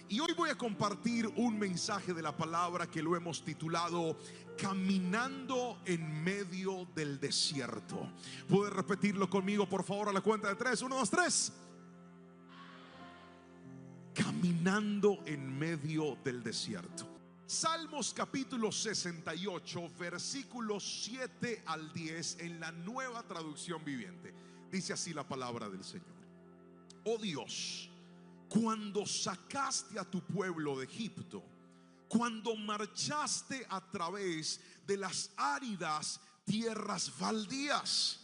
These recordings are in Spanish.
Y hoy voy a compartir un mensaje de la palabra que lo hemos titulado Caminando en medio del desierto. ¿Puede repetirlo conmigo, por favor, a la cuenta de 3? 1, 2, 3. Caminando en medio del desierto. Salmos capítulo 68, versículos 7 al 10 en la Nueva Traducción Viviente. Dice así la palabra del Señor. Oh Dios, cuando sacaste a tu pueblo de Egipto, cuando marchaste a través de las áridas tierras baldías,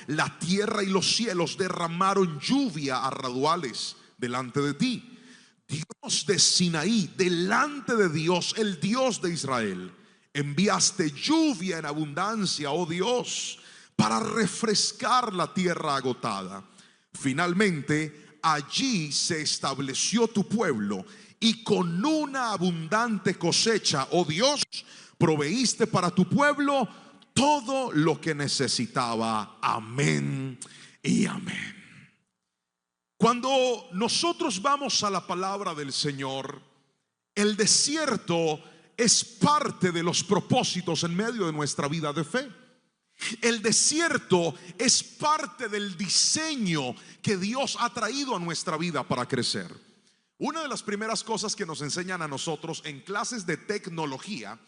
la tierra y los cielos derramaron lluvia a raudales delante de ti. Dios de Sinaí, delante de Dios, el Dios de Israel, enviaste lluvia en abundancia, oh Dios, para refrescar la tierra agotada. Finalmente, allí se estableció tu pueblo, y con una abundante cosecha, oh Dios, proveíste para tu pueblo todo lo que necesitaba. Amén y amén. Cuando nosotros vamos a la palabra del Señor, el desierto es parte de los propósitos en medio de nuestra vida de fe. El desierto es parte del diseño que Dios ha traído a nuestra vida para crecer. Una de las primeras cosas que nos enseñan a nosotros en clases de tecnología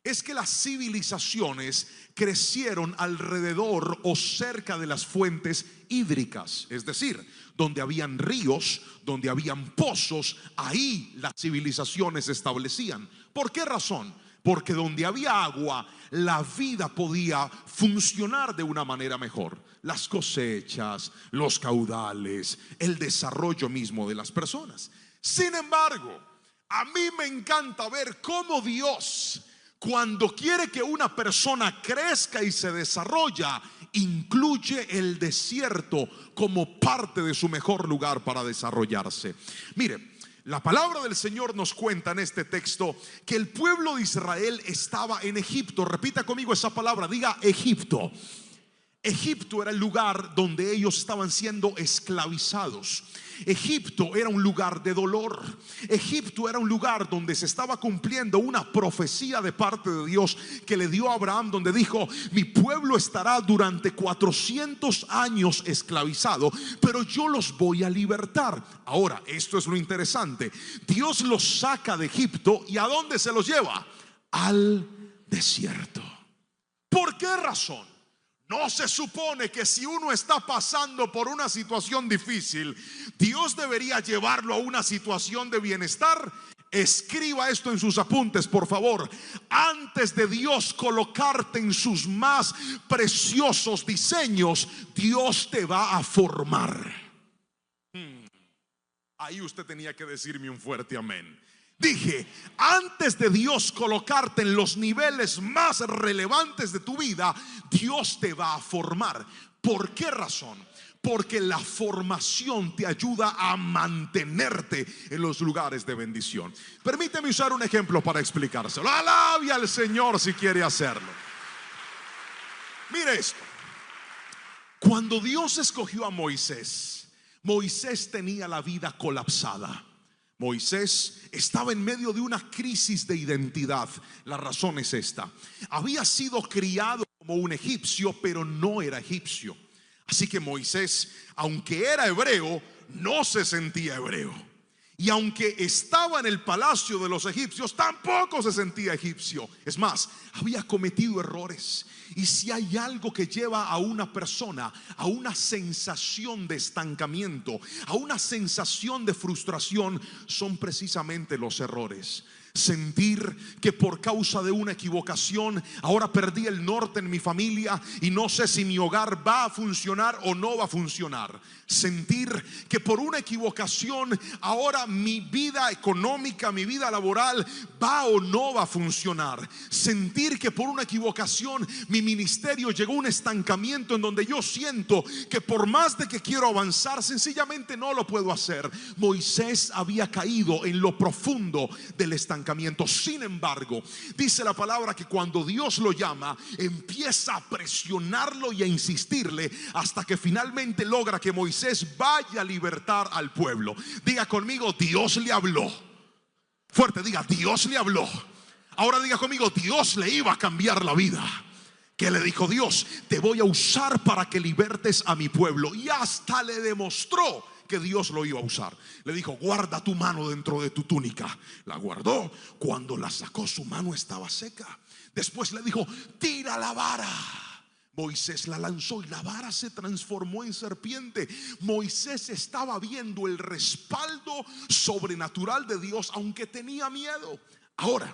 es que las civilizaciones crecieron alrededor o cerca de las fuentes hídricas, es decir, donde habían ríos, donde habían pozos, ahí las civilizaciones se establecían. ¿Por qué razón? Porque donde había agua, la vida podía funcionar de una manera mejor. Las cosechas, los caudales, el desarrollo mismo de las personas. Sin embargo, a mí me encanta ver cómo Dios, cuando quiere que una persona crezca y se desarrolla, incluye el desierto como parte de su mejor lugar para desarrollarse. Mire, la palabra del Señor nos cuenta en este texto que el pueblo de Israel estaba en Egipto. Repita conmigo esa palabra, diga Egipto. Egipto era el lugar donde ellos estaban siendo esclavizados. Egipto era un lugar de dolor. Egipto era un lugar donde se estaba cumpliendo una profecía de parte de Dios que le dio a Abraham, donde dijo: mi pueblo estará durante 400 años esclavizado, pero yo los voy a libertar. Ahora, esto es lo interesante. Dios los saca de Egipto, ¿y a dónde se los lleva? Al desierto. ¿Por qué razón? No se supone que si uno está pasando por una situación difícil, Dios debería llevarlo a una situación de bienestar. Escriba esto en sus apuntes, por favor. Antes de Dios colocarte en sus más preciosos diseños, Dios te va a formar. Ahí usted tenía que decirme un fuerte amén. Dije, antes de Dios colocarte en los niveles más relevantes de tu vida, Dios te va a formar. ¿Por qué razón? Porque la formación te ayuda a mantenerte en los lugares de bendición. Permíteme usar un ejemplo para explicárselo. Alabe al Señor si quiere hacerlo. Mire esto. Cuando Dios escogió a Moisés, Moisés tenía la vida colapsada. Moisés estaba en medio de una crisis de identidad. La razón es esta: había sido criado como un egipcio, pero no era egipcio. Así que Moisés, aunque era hebreo, no se sentía hebreo. Y aunque estaba en el palacio de los egipcios, tampoco se sentía egipcio. Es más, había cometido errores. Y si hay algo que lleva a una persona a una sensación de estancamiento, a una sensación de frustración, son precisamente los errores. Sentir que por causa de una equivocación ahora perdí el norte en mi familia y no sé si mi hogar va a funcionar o no va a funcionar. Sentir que por una equivocación ahora mi vida económica, mi vida laboral va o no va a funcionar. Sentir que por una equivocación mi ministerio llegó a un estancamiento en donde yo siento que por más de que quiero avanzar, sencillamente no lo puedo hacer. Moisés había caído en lo profundo del estancamiento. Sin embargo, dice la palabra que cuando Dios lo llama, empieza a presionarlo y a insistirle hasta que finalmente logra que Moisés vaya a libertar al pueblo. Diga conmigo, Dios le habló. Fuerte, diga, Dios le habló. Ahora diga conmigo, Dios le iba a cambiar la vida. ¿Qué le dijo Dios? Te voy a usar para que libertes a mi pueblo. Y hasta le demostró que Dios lo iba a usar. Le dijo, guarda tu mano dentro de tu túnica. La guardó. Cuando la sacó, su mano estaba seca. Después le dijo, tira la vara. Moisés la lanzó y la vara se transformó en serpiente. Moisés estaba viendo el respaldo sobrenatural de Dios, aunque tenía miedo. Ahora,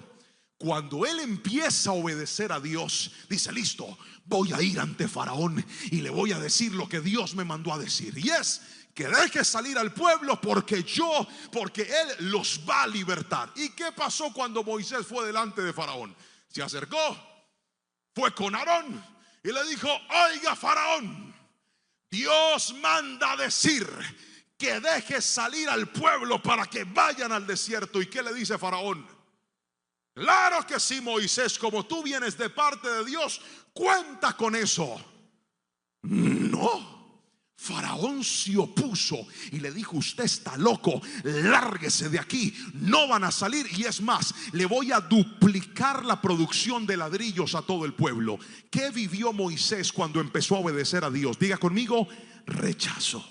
cuando él empieza a obedecer a Dios, dice, listo, voy a ir ante Faraón y le voy a decir lo que Dios me mandó a decir. Y es que deje salir al pueblo porque él los va a libertar. ¿Y qué pasó cuando Moisés fue delante de Faraón? Se acercó, fue con Aarón y le dijo, oiga Faraón, Dios manda a decir que deje salir al pueblo para que vayan al desierto. ¿Y qué le dice Faraón? Claro que sí, Moisés, como tú vienes de parte de Dios, cuenta con eso. No. Faraón se opuso y le dijo, usted está loco, lárguese de aquí, no van a salir. Y es más, le voy a duplicar la producción de ladrillos a todo el pueblo. ¿Qué vivió Moisés cuando empezó a obedecer a Dios? Diga conmigo, rechazo.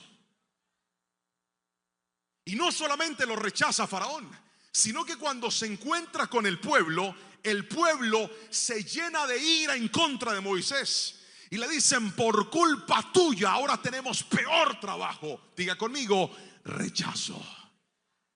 Y no solamente lo rechaza Faraón, sino que cuando se encuentra con el pueblo se llena de ira en contra de Moisés. Y le dicen, por culpa tuya ahora tenemos peor trabajo. Diga conmigo, rechazo.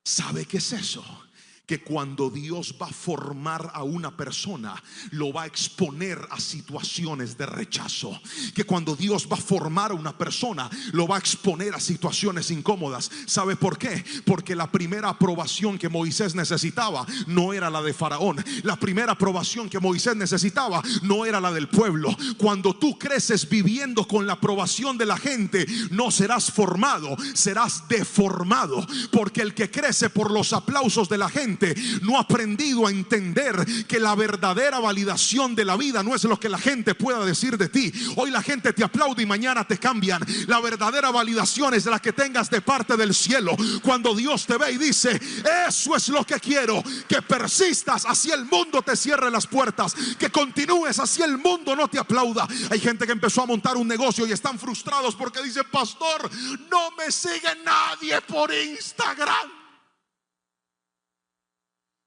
¿Sabe qué es eso? Que cuando Dios va a formar a una persona, lo va a exponer a situaciones de rechazo. Que cuando Dios va a formar a una persona, lo va a exponer a situaciones incómodas. ¿Sabe por qué? Porque la primera aprobación que Moisés necesitaba no era la de Faraón. La primera aprobación que Moisés necesitaba no era la del pueblo. Cuando tú creces viviendo con la aprobación de la gente, no serás formado, serás deformado. Porque el que crece por los aplausos de la gente no ha aprendido a entender que la verdadera validación de la vida no es lo que la gente pueda decir de ti. Hoy la gente te aplaude y mañana te cambian. La verdadera validación es la que tengas de parte del cielo. Cuando Dios te ve y dice, eso es lo que quiero, que persistas, así el mundo te cierre las puertas, que continúes, así el mundo no te aplauda. Hay gente que empezó a montar un negocio y están frustrados porque dicen, pastor, no me sigue nadie por Instagram.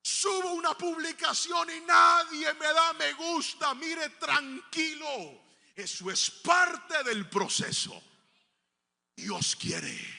Subo una publicación y nadie me da me gusta. Mire, tranquilo, eso es parte del proceso. Dios quiere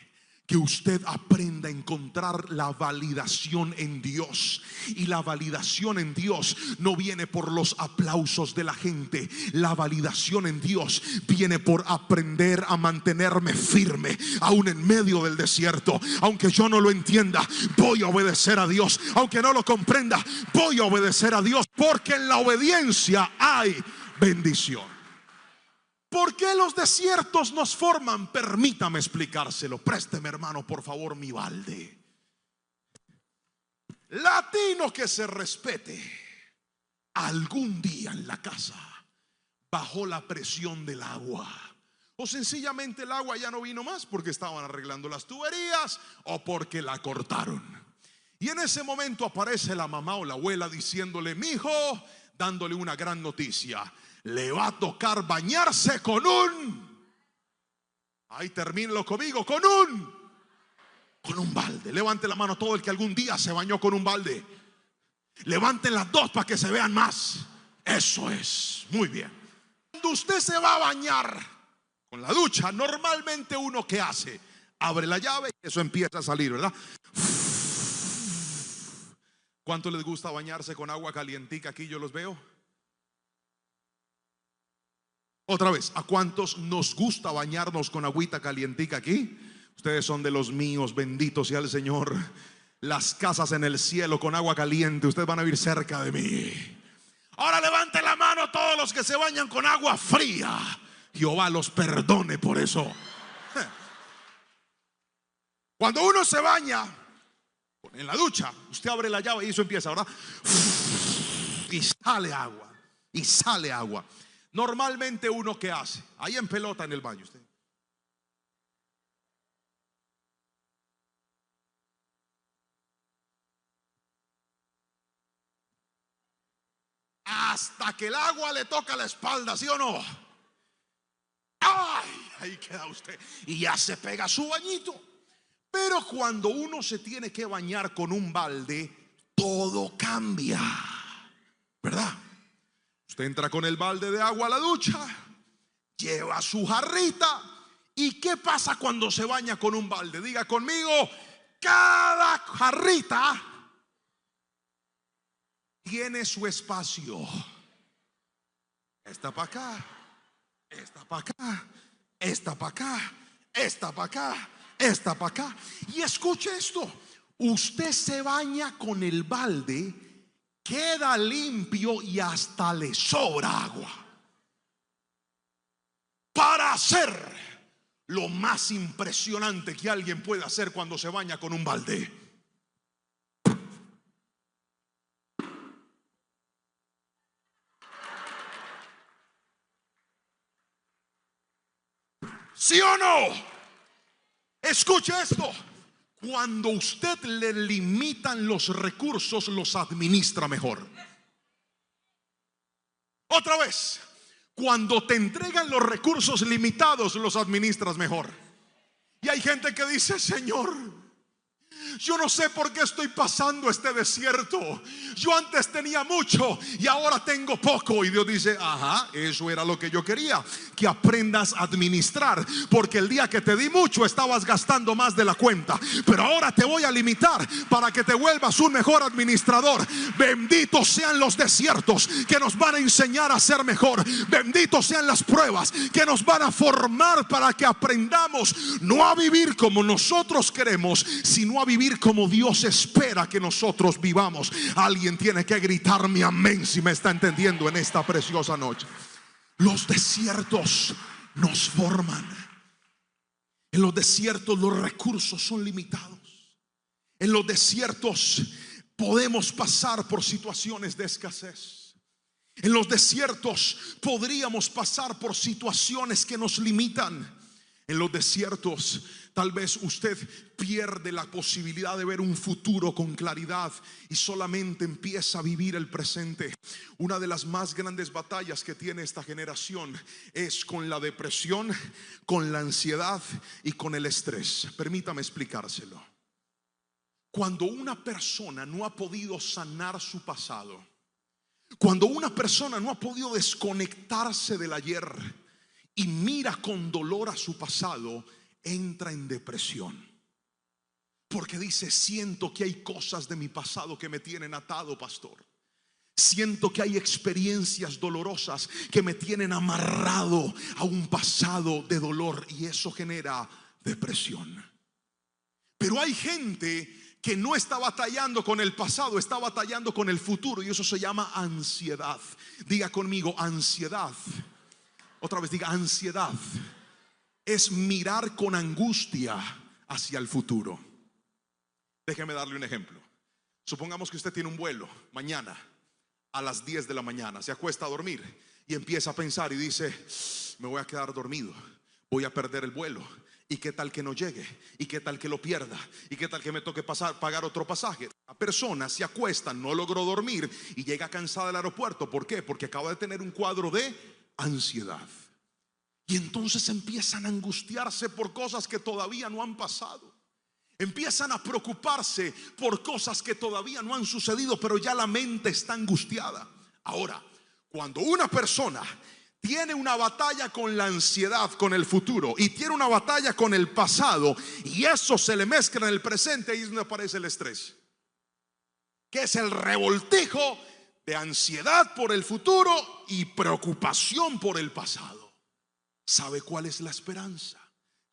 que usted aprenda a encontrar la validación en Dios. Y la validación en Dios no viene por los aplausos de la gente. La validación en Dios viene por aprender a mantenerme firme, aún en medio del desierto. Aunque yo no lo entienda, voy a obedecer a Dios. Aunque no lo comprenda, voy a obedecer a Dios. Porque en la obediencia hay bendición. ¿Por qué los desiertos nos forman? Permítame explicárselo. Présteme, hermano, por favor, mi balde. Latino que se respete, algún día en la casa bajó la presión del agua, o sencillamente el agua ya no vino más porque estaban arreglando las tuberías o porque la cortaron. Y en ese momento aparece la mamá o la abuela diciéndole, mi hijo, dándole una gran noticia: le va a tocar bañarse con ahí termínelo conmigo, con un balde. Levante la mano todo el que algún día se bañó con un balde. Levanten las dos para que se vean más. Eso es, muy bien. Cuando usted se va a bañar con la ducha, normalmente uno, ¿qué hace? Abre la llave y eso empieza a salir, ¿verdad? ¿Cuánto les gusta bañarse con agua calientica? Aquí yo los veo. Otra vez, ¿a cuántos nos gusta bañarnos con agüita calientica aquí? Ustedes son de los míos, bendito sea el Señor. Las casas en el cielo con agua caliente, ustedes van a vivir cerca de mí. Ahora levanten la mano todos los que se bañan con agua fría. Jehová los perdone por eso. Cuando uno se baña en la ducha, usted abre la llave y eso empieza, ¿verdad? Y sale agua, y sale agua. Normalmente uno, ¿qué hace? Ahí en pelota en el baño usted. hasta que el agua le toca la espalda, ¿sí o no? ¡Ay! Ahí queda usted y ya se pega su bañito. Pero cuando uno se tiene que bañar con un balde, todo cambia, ¿verdad? Usted entra con el balde de agua a la ducha, lleva su jarrita. ¿Y qué pasa cuando se baña con un balde? Diga conmigo, cada jarrita tiene su espacio. Esta para acá, esta para acá, esta para acá, esta para acá, esta para acá. Y escuche esto, usted se baña con el balde, queda limpio y hasta le sobra agua para hacer lo más impresionante que alguien puede hacer cuando se baña con un balde. ¿Sí o no? Escuche esto. Cuando usted le limitan los recursos, los administra mejor. Otra vez, cuando te entregan los recursos limitados, los administras mejor. Y hay gente que dice: Señor, yo no sé por qué estoy pasando este desierto. Yo antes tenía mucho y ahora tengo poco. Y Dios dice: ajá, eso era lo que yo quería, que aprendas a administrar. Porque el día que te di mucho estabas gastando más de la cuenta, pero ahora te voy a limitar para que te vuelvas un mejor administrador. Benditos sean los desiertos que nos van a enseñar a ser mejor. Benditos sean las pruebas que nos van a formar para que aprendamos no a vivir como nosotros queremos, sino a vivir como Dios espera que nosotros vivamos. Alguien tiene que gritarme amén si me está entendiendo en esta preciosa noche. Los desiertos nos forman. En los desiertos los recursos son limitados. En los desiertos podemos pasar por situaciones de escasez. En los desiertos podríamos pasar por situaciones que nos limitan. En los desiertos tal vez usted pierde la posibilidad de ver un futuro con claridad y solamente empieza a vivir el presente. Una de las más grandes batallas que tiene esta generación es con la depresión, con la ansiedad y con el estrés. Permítame explicárselo. Cuando una persona no ha podido sanar su pasado, cuando una persona no ha podido desconectarse del ayer y mira con dolor a su pasado, entra en depresión. Porque dice: siento que hay cosas de mi pasado que me tienen atado, pastor. Siento que hay experiencias dolorosas que me tienen amarrado a un pasado de dolor, y eso genera depresión. Pero hay gente que no está batallando con el pasado, está batallando con el futuro, y eso se llama ansiedad. Diga conmigo, ansiedad. Otra vez, diga, ansiedad es mirar con angustia hacia el futuro. Déjeme darle un ejemplo. Supongamos que usted tiene un vuelo mañana a las 10 de la mañana. Se acuesta a dormir y empieza a pensar y dice: me voy a quedar dormido, voy a perder el vuelo. ¿Y qué tal que no llegue? ¿Y qué tal que lo pierda? ¿Y qué tal que me toque pagar otro pasaje? La persona se acuesta, no logró dormir y llega cansada al aeropuerto. ¿Por qué? Porque acaba de tener un cuadro de ansiedad. Y entonces empiezan a angustiarse por cosas que todavía no han pasado. Empiezan a preocuparse por cosas que todavía no han sucedido, pero ya la mente está angustiada. Ahora, cuando una persona tiene una batalla con la ansiedad, con el futuro, y tiene una batalla con el pasado, y eso se le mezcla en el presente, ahí es donde aparece el estrés, que es el revoltijo de ansiedad por el futuro y preocupación por el pasado. ¿Sabe cuál es la esperanza?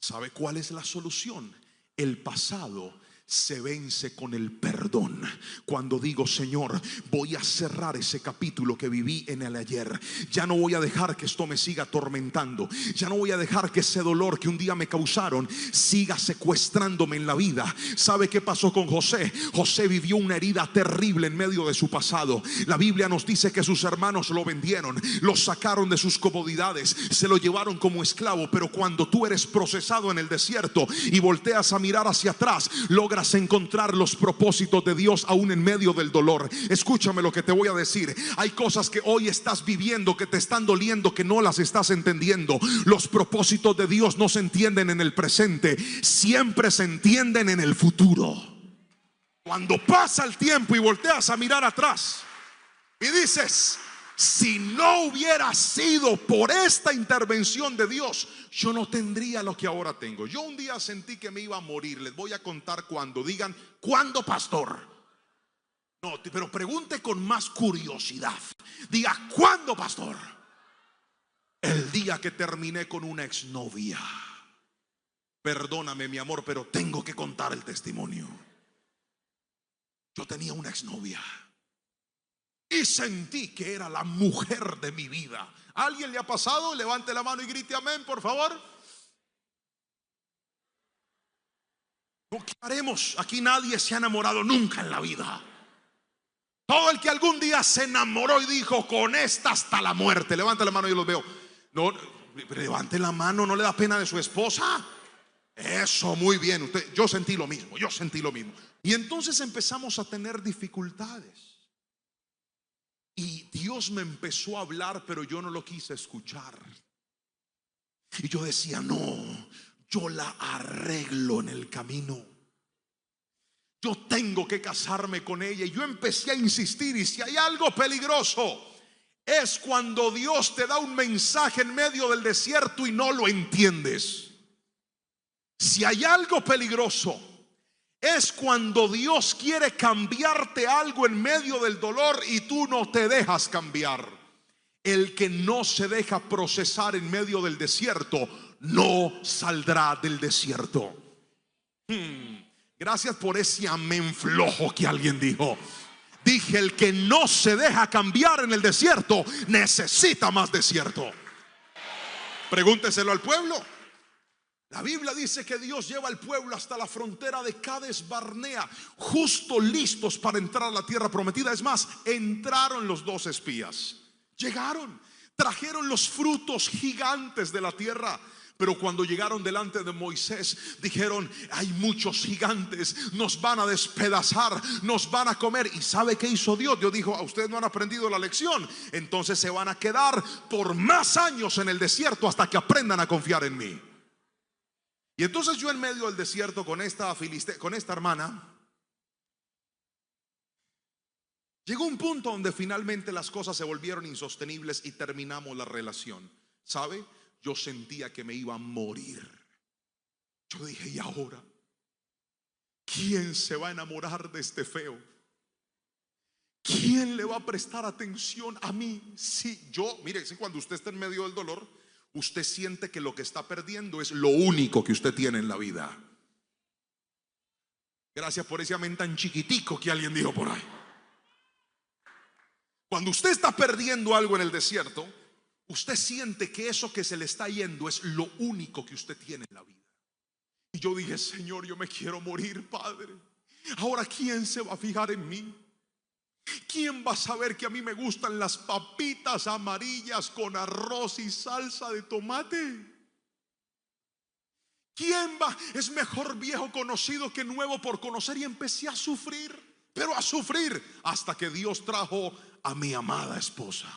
¿Sabe cuál es la solución? El pasado se vence con el perdón. Cuando digo: Señor, voy a cerrar ese capítulo que viví en el ayer. Ya no voy a dejar que esto me siga atormentando. Ya no voy a dejar que ese dolor que un día me causaron siga secuestrándome en la vida. ¿Sabe qué pasó con José? José vivió una herida terrible en medio de su pasado. La Biblia nos dice que sus hermanos lo vendieron, lo sacaron de sus comodidades, se lo llevaron como esclavo. Pero cuando tú eres procesado en el desierto y volteas a mirar hacia atrás, logras logras encontrar los propósitos de Dios aún en medio del dolor. Escúchame lo que te voy a decir. Hay cosas que hoy estás viviendo, que te están doliendo, que no las estás entendiendo. Los propósitos de Dios no se entienden en el presente, siempre se entienden en el futuro. Cuando pasa el tiempo y volteas a mirar atrás y dices: si no hubiera sido por esta intervención de Dios, yo no tendría lo que ahora tengo. Yo un día sentí que me iba a morir. Les voy a contar cuándo. Digan: ¿cuándo, pastor? No, pero pregunte con más curiosidad. Diga: ¿cuándo, pastor? El día que terminé con una exnovia. Perdóname, mi amor, pero tengo que contar el testimonio. Yo tenía una exnovia y sentí que era la mujer de mi vida. ¿A alguien le ha pasado? Levante la mano y grite amén, por favor. ¿Qué haremos? Aquí nadie se ha enamorado nunca en la vida. Todo el que algún día se enamoró y dijo: con esta hasta la muerte. Levante la mano, yo los veo. No, levante la mano, no le da pena de su esposa. Eso, muy bien. Usted, yo sentí lo mismo, yo sentí lo mismo. Y entonces empezamos a tener dificultades. Y Dios me empezó a hablar, pero yo no lo quise escuchar. Y yo decía: no, yo la arreglo en el camino. Yo tengo que casarme con ella. Y yo empecé a insistir. Y si hay algo peligroso, es cuando Dios te da un mensaje en medio del desierto y no lo entiendes. Si hay algo peligroso, es cuando Dios quiere cambiarte algo en medio del dolor y tú no te dejas cambiar. El que no se deja procesar en medio del desierto no saldrá del desierto. Gracias por ese amén flojo que alguien dijo. Dije: el que no se deja cambiar en el desierto necesita más desierto. Pregúnteselo al pueblo. La Biblia dice que Dios lleva al pueblo hasta la frontera de Cades Barnea, justo listos para entrar a la tierra prometida. Es más, entraron los 2 espías. Llegaron, trajeron los frutos gigantes de la tierra. Pero cuando llegaron delante de Moisés, dijeron: hay muchos gigantes, nos van a despedazar, nos van a comer. ¿Y sabe qué hizo Dios? Dios dijo: a ustedes no han aprendido la lección, entonces se van a quedar por más años en el desierto hasta que aprendan a confiar en mí. Y entonces yo en medio del desierto con esta hermana, llegó un punto donde finalmente las cosas se volvieron insostenibles y terminamos la relación. ¿Sabe? Yo sentía que me iba a morir. Yo dije: ¿y ahora? ¿Quién se va a enamorar de este feo? ¿Quién le va a prestar atención a mí? Sí, yo, mire, cuando usted está en medio del dolor, usted siente que lo que está perdiendo es lo único que usted tiene en la vida. Gracias por ese amén tan chiquitico que alguien dijo por ahí. Cuando usted está perdiendo algo en el desierto, usted siente que eso que se le está yendo es lo único que usted tiene en la vida. Y yo dije: Señor, yo me quiero morir, Padre. Ahora, ¿quién se va a fijar en mí? ¿Quién va a saber que a mí me gustan las papitas amarillas con arroz y salsa de tomate? ¿Quién va? Es mejor viejo conocido que nuevo por conocer. Y empecé a sufrir, pero a sufrir, hasta que Dios trajo a mi amada esposa.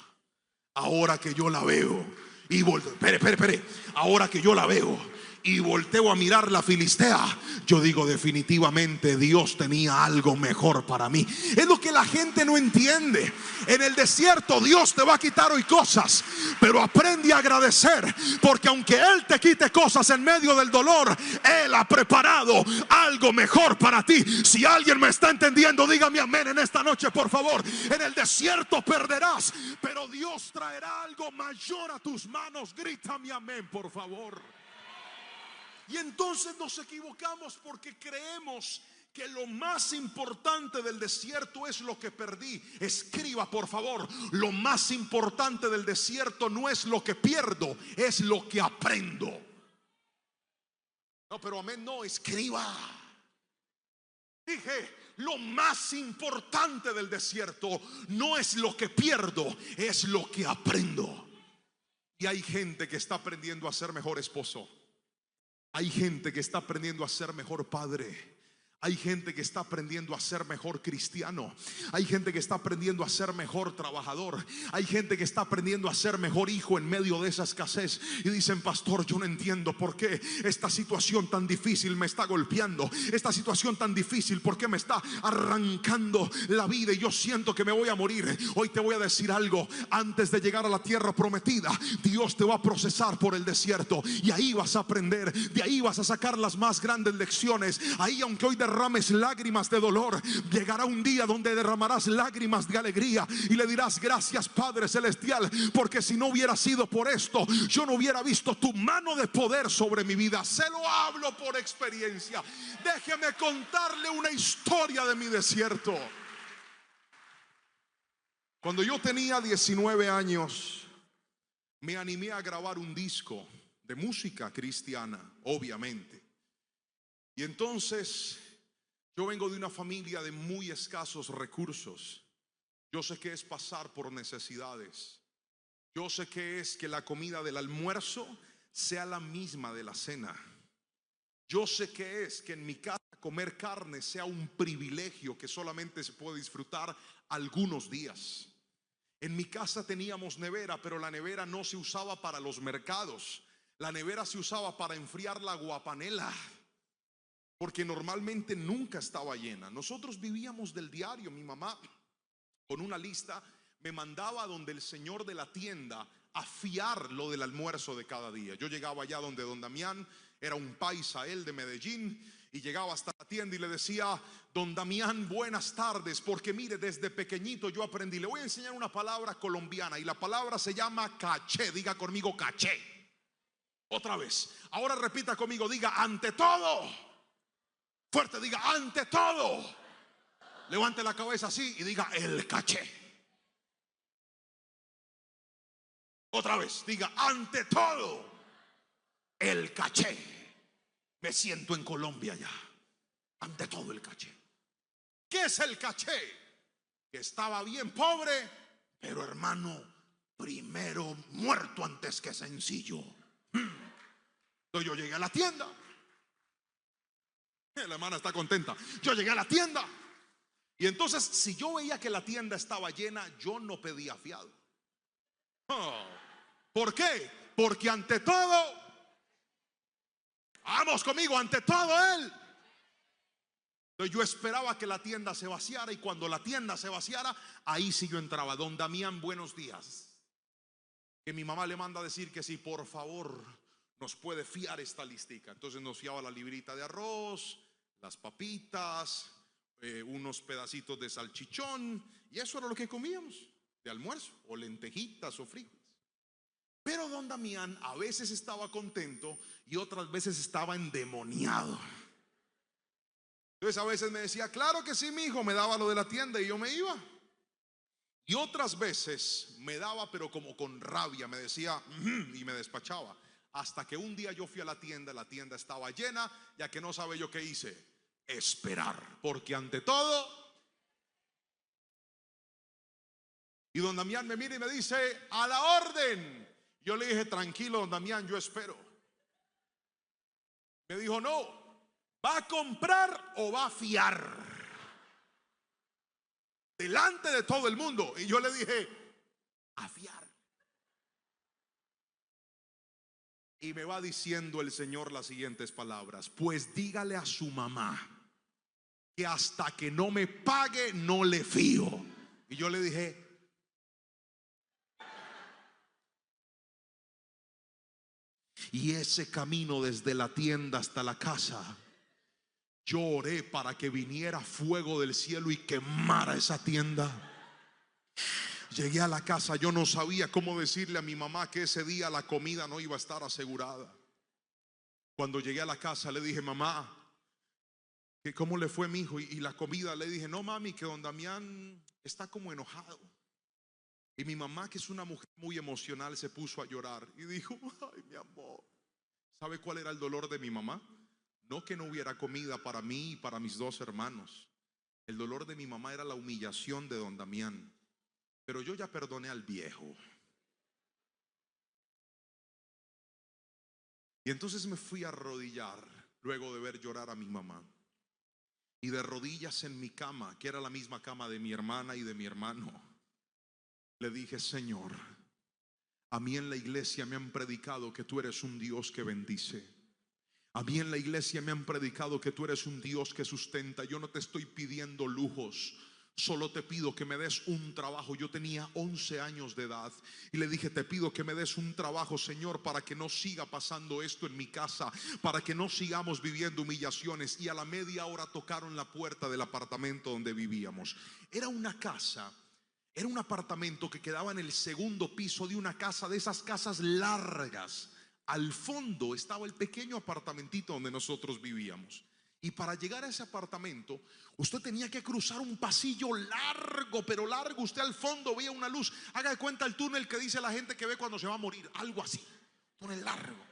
Ahora que yo la veo y espere. Ahora que yo la veo y volteo a mirar la filistea, yo digo: definitivamente Dios tenía algo mejor para mí. Es lo que la gente no entiende. En el desierto Dios te va a quitar hoy cosas, pero aprende a agradecer, porque aunque Él te quite cosas en medio del dolor, Él ha preparado algo mejor para ti. Si alguien me está entendiendo, dígame amén en esta noche, por favor. En el desierto perderás, pero Dios traerá algo mayor a tus manos. Grítame amén, por favor. Y entonces nos equivocamos porque creemos que lo más importante del desierto es lo que perdí. Escriba, por favor: lo más importante del desierto no es lo que pierdo, es lo que aprendo. No, pero amén, no, escriba. Dije: lo más importante del desierto no es lo que pierdo, es lo que aprendo. Y hay gente que está aprendiendo a ser mejor esposo. Hay gente que está aprendiendo a ser mejor padre. Hay gente que está aprendiendo a ser mejor cristiano. Hay gente que está aprendiendo a ser mejor trabajador. Hay gente que está aprendiendo a ser mejor hijo en medio de esa escasez. Y dicen: pastor, yo no entiendo por qué esta situación tan difícil me está golpeando. Esta situación tan difícil, ¿por qué me está arrancando la vida? Y yo siento que me voy a morir. Hoy te voy a decir algo: antes de llegar a la tierra prometida, Dios te va a procesar por el desierto. Y ahí vas a aprender. De ahí vas a sacar las más grandes lecciones. Ahí, aunque hoy derrames lágrimas de dolor, llegará un día donde derramarás lágrimas de alegría y le dirás: gracias, Padre Celestial, porque si no hubiera sido por esto, yo no hubiera visto tu mano de poder sobre mi vida. Se lo hablo por experiencia. Déjeme contarle una historia de mi desierto. Cuando yo tenía 19 años, me animé a grabar un disco de música cristiana, obviamente. Y entonces, yo vengo de una familia de muy escasos recursos. Yo sé qué es pasar por necesidades. Yo sé qué es que la comida del almuerzo sea la misma de la cena. Yo sé qué es que en mi casa comer carne sea un privilegio que solamente se puede disfrutar algunos días. En mi casa teníamos nevera, pero la nevera no se usaba para los mercados. La nevera se usaba para enfriar la guapanela, porque normalmente nunca estaba llena. Nosotros vivíamos del diario. Mi mamá, con una lista, me mandaba donde el señor de la tienda a fiar lo del almuerzo de cada día. Yo llegaba allá donde don Damián, era un paisa él de Medellín, y llegaba hasta la tienda y le decía: don Damián, buenas tardes, porque mire, desde pequeñito yo aprendí, le voy a enseñar una palabra colombiana, y la palabra se llama caché. Diga conmigo: caché. Otra vez, ahora repita conmigo, diga: ante todo. Fuerte, diga: ante todo. Levante la cabeza así y diga: el caché. Otra vez, diga: ante todo, el caché. Me siento en Colombia ya. Ante todo, el caché. ¿Qué es el caché? Que estaba bien pobre, pero hermano, primero muerto antes que sencillo. Entonces yo llegué a la tienda. La hermana está contenta. Yo llegué a la tienda, y entonces, si yo veía que la tienda estaba llena, yo no pedía fiado. Oh, ¿por qué? Porque ante todo, vamos conmigo, ante todo él. Entonces yo esperaba que la tienda se vaciara, y cuando la tienda se vaciara, ahí sí yo entraba. Don Damián, buenos días. Que mi mamá le manda a decir que si por favor nos puede fiar esta listica. Entonces nos fiaba la librita de arroz, las papitas, unos pedacitos de salchichón, y eso era lo que comíamos de almuerzo, o lentejitas o frijoles. Pero don Damián a veces estaba contento y otras veces estaba endemoniado. Entonces a veces me decía: claro que sí, mi hijo, me daba lo de la tienda y yo me iba. Y otras veces me daba, pero como con rabia, me decía y me despachaba. Hasta que un día yo fui a la tienda estaba llena, ya que no sabe yo qué hice: esperar, porque ante todo. Y don Damián me mira y me dice: a la orden. Yo le dije: tranquilo, don Damián, yo espero. Me dijo: no, ¿va a comprar o va a fiar? Delante de todo el mundo. Y yo le dije: a fiar. Y me va diciendo el Señor las siguientes palabras: pues dígale a su mamá que hasta que no me pague no le fío. Y yo le dije: y ese camino desde la tienda hasta la casa, yo oré para que viniera fuego del cielo y quemara esa tienda. Llegué a la casa, yo no sabía cómo decirle a mi mamá que ese día la comida no iba a estar asegurada. Cuando llegué a la casa le dije: mamá, que cómo le fue mi hijo y la comida. Le dije: no, mami, que don Damián está como enojado. Y mi mamá, que es una mujer muy emocional, se puso a llorar y dijo: ay, mi amor. ¿Sabe cuál era el dolor de mi mamá? No que no hubiera comida para mí y para mis dos hermanos. El dolor de mi mamá era la humillación de don Damián. Pero yo ya perdoné al viejo. Y entonces me fui a arrodillar luego de ver llorar a mi mamá. Y de rodillas en mi cama, que era la misma cama de mi hermana y de mi hermano, le dije: Señor, a mí en la iglesia me han predicado que tú eres un Dios que bendice. A mí en la iglesia me han predicado que tú eres un Dios que sustenta. Yo no te estoy pidiendo lujos, solo te pido que me des un trabajo. Yo tenía 11 años de edad y le dije: te pido que me des un trabajo, Señor, para que no siga pasando esto en mi casa, para que no sigamos viviendo humillaciones. Y a la media hora tocaron la puerta del apartamento donde vivíamos. Era una casa, era un apartamento que quedaba en el segundo piso de una casa, de esas casas largas. Al fondo estaba el pequeño apartamentito donde nosotros vivíamos. Y para llegar a ese apartamento, usted tenía que cruzar un pasillo largo, pero largo. Usted al fondo veía una luz. Haga de cuenta el túnel que dice la gente que ve cuando se va a morir, algo así, túnel largo.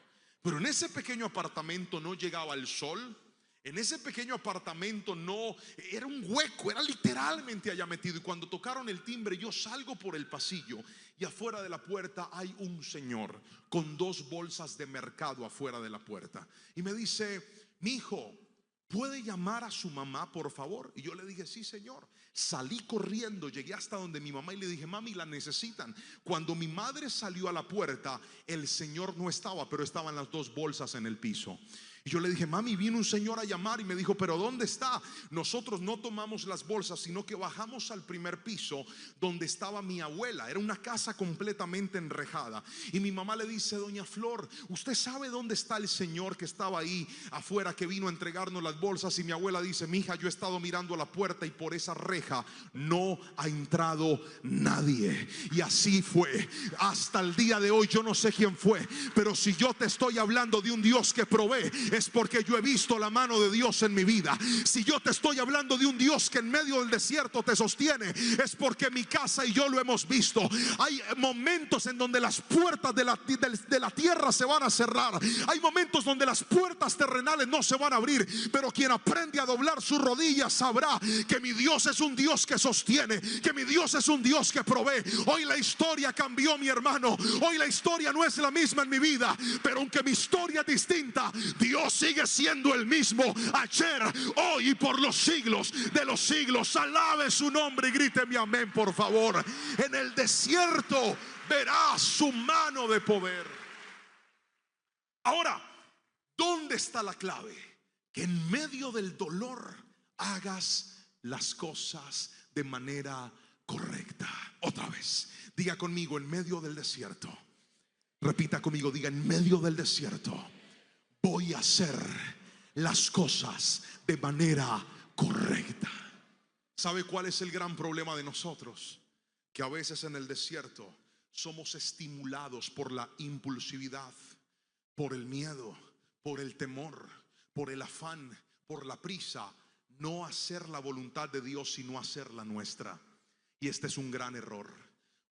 Pero en ese pequeño apartamento no llegaba el sol. En ese pequeño apartamento no, era un hueco, era literalmente allá metido. Y cuando tocaron el timbre, yo salgo por el pasillo y afuera de la puerta hay un señor con 2 bolsas de mercado afuera de la puerta. Y me dice: mi hijo, ¿puede llamar a su mamá, por favor? Y yo le dije: sí, señor. Salí corriendo, llegué hasta donde mi mamá y le dije: mami, la necesitan. Cuando mi madre salió a la puerta, el señor no estaba, pero estaban las 2 bolsas en el piso. Y yo le dije: mami, vino un señor a llamar. Y me dijo: pero ¿dónde está? Nosotros no tomamos las bolsas, sino que bajamos al primer piso donde estaba mi abuela. Era una casa completamente enrejada. Y mi mamá le dice: doña Flor, ¿usted sabe dónde está el señor que estaba ahí afuera, que vino a entregarnos las bolsas? Y mi abuela dice: mija, yo he estado mirando a la puerta y por esa reja no ha entrado nadie. Y así fue hasta el día de hoy. Yo no sé quién fue, pero si yo te estoy hablando de un Dios que provee, es porque yo he visto la mano de Dios en mi vida. Si yo te estoy hablando de un Dios que en medio del desierto te sostiene, es porque mi casa y yo lo hemos visto. Hay momentos en donde las puertas de la tierra se van a cerrar. Hay momentos donde las puertas terrenales no se van a abrir, pero quien aprende a doblar sus rodillas sabrá que mi Dios es un Dios que sostiene, que mi Dios es un Dios que provee. Hoy la historia cambió, mi hermano. Hoy la historia no es la misma en mi vida, pero aunque mi historia es distinta, Dios sigue siendo el mismo ayer, hoy y por los siglos de los siglos. Alabe su nombre y gríteme amén, por favor. En el desierto verás su mano de poder. Ahora, ¿dónde está la clave? Que en medio del dolor hagas las cosas de manera correcta. Otra vez, diga conmigo: en medio del desierto. Repita conmigo, diga: en medio del desierto voy a hacer las cosas de manera correcta. ¿Sabe cuál es el gran problema de nosotros? Que a veces en el desierto somos estimulados por la impulsividad, por el miedo, por el temor, por el afán, por la prisa. No hacer la voluntad de Dios, sino hacer la nuestra. Y este es un gran error.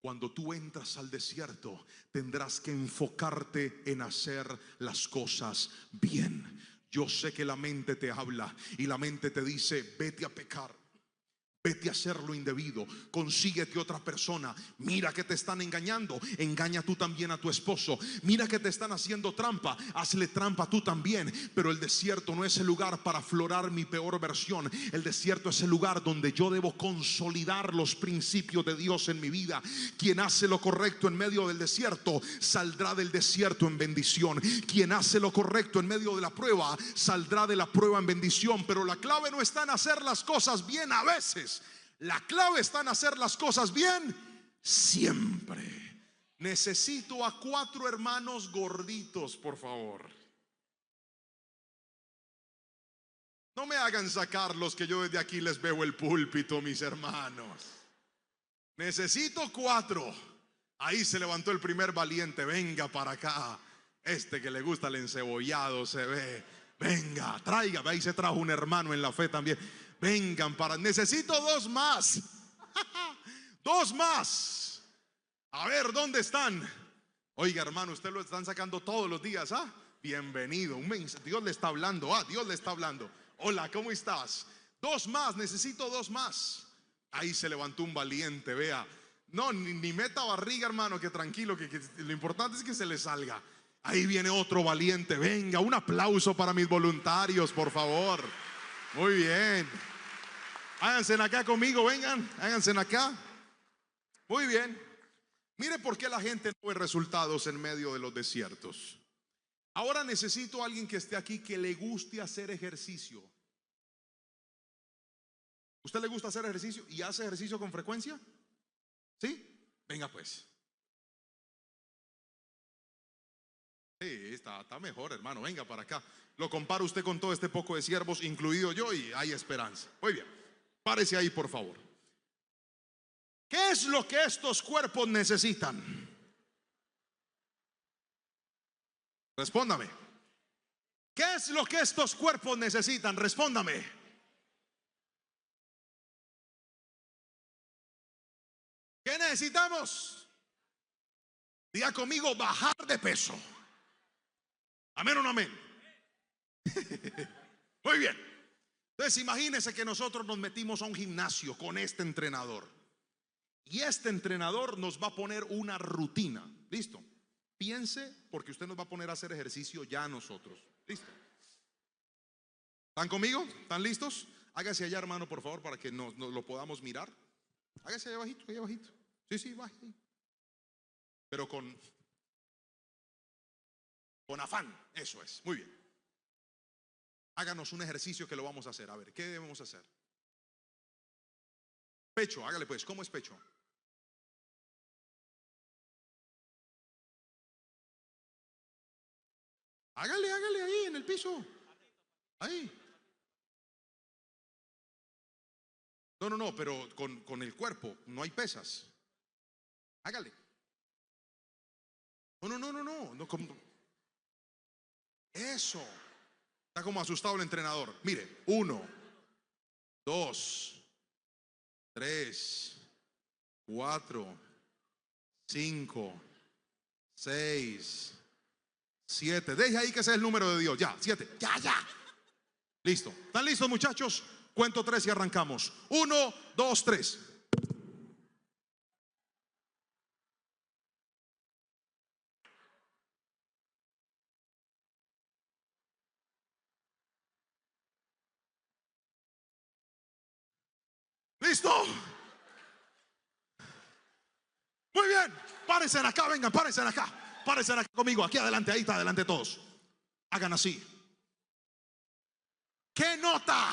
Cuando tú entras al desierto, tendrás que enfocarte en hacer las cosas bien. Yo sé que la mente te habla y la mente te dice: vete a pecar, vete a hacer lo indebido, consíguete otra persona. Mira que te están engañando, engaña tú también a tu esposo. Mira que te están haciendo trampa, hazle trampa tú también. Pero el desierto no es el lugar para aflorar mi peor versión. El desierto es el lugar donde yo debo consolidar los principios de Dios en mi vida. Quien hace lo correcto en medio del desierto saldrá del desierto en bendición. Quien hace lo correcto en medio de la prueba saldrá de la prueba en bendición. Pero la clave no está en hacer las cosas bien a veces. La clave está en hacer las cosas bien siempre. Necesito a 4 hermanos gorditos, por favor. No me hagan sacarlos, que yo desde aquí les veo el púlpito, mis hermanos. Necesito 4. Ahí se levantó el primer valiente. Venga para acá. Este que le gusta el encebollado se ve. Venga, traiga. Ahí se trajo un hermano en la fe también. Vengan para. Necesito 2 más. 2 más. A ver, ¿dónde están? Oiga, hermano, usted lo están sacando todos los días, ¿ah? Bienvenido. Dios le está hablando. Dios le está hablando. Hola, ¿cómo estás? 2 más, necesito 2 más. Ahí se levantó un valiente, vea. No, ni meta barriga, hermano, que tranquilo, que lo importante es que se le salga. Ahí viene otro valiente. Venga, un aplauso para mis voluntarios, por favor. Muy bien. Háganse acá conmigo, vengan, háganse acá. Muy bien. Mire por qué la gente no ve resultados en medio de los desiertos. Ahora necesito a alguien que esté aquí que le guste hacer ejercicio. ¿Usted le gusta hacer ejercicio y hace ejercicio con frecuencia? ¿Sí? Venga pues. Sí, está mejor, hermano. Venga para acá. Lo compara usted con todo este poco de siervos, incluido yo, y hay esperanza. Muy bien. Párese ahí, por favor. ¿Qué es lo que estos cuerpos necesitan? Respóndame. ¿Qué es lo que estos cuerpos necesitan? Respóndame. ¿Qué necesitamos? Diga conmigo, bajar de peso. Amén o no amén. Muy bien. Entonces imagínense que nosotros nos metimos a un gimnasio con este entrenador. Y este entrenador nos va a poner una rutina. ¿Listo? Piense, porque usted nos va a poner a hacer ejercicio ya a nosotros. ¿Listo? ¿Están conmigo? ¿Están listos? Hágase allá, hermano, por favor, para que nos lo podamos mirar. Hágase allá abajito, allá abajito. Sí, baje ahí. Pero con afán, eso es. Muy bien. Háganos un ejercicio que lo vamos a hacer. A ver, ¿qué debemos hacer? Pecho, hágale pues. ¿Cómo es pecho? Hágale ahí en el piso. Ahí. No, pero con el cuerpo. No hay pesas. Hágale. No, eso. Está como asustado el entrenador. Mire, 1, 2, 3, 4, 5, 6, 7. Deje ahí que ese es el número de Dios. Ya, 7. Ya. Listo. ¿Están listos, muchachos? Cuento 3 y arrancamos. 1, 2, 3. ¿Listo? Muy bien. Párense acá, vengan, párense acá. Párense acá conmigo, aquí adelante, ahí está adelante todos. Hagan así. ¿Qué nota?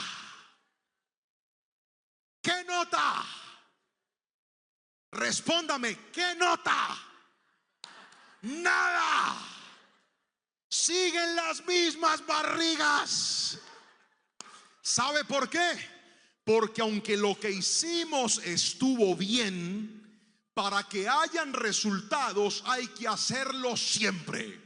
¿Qué nota? Respóndame, ¿qué nota? Nada. Siguen las mismas barrigas. ¿Sabe por qué? Porque aunque lo que hicimos estuvo bien, para que hayan resultados hay que hacerlo siempre.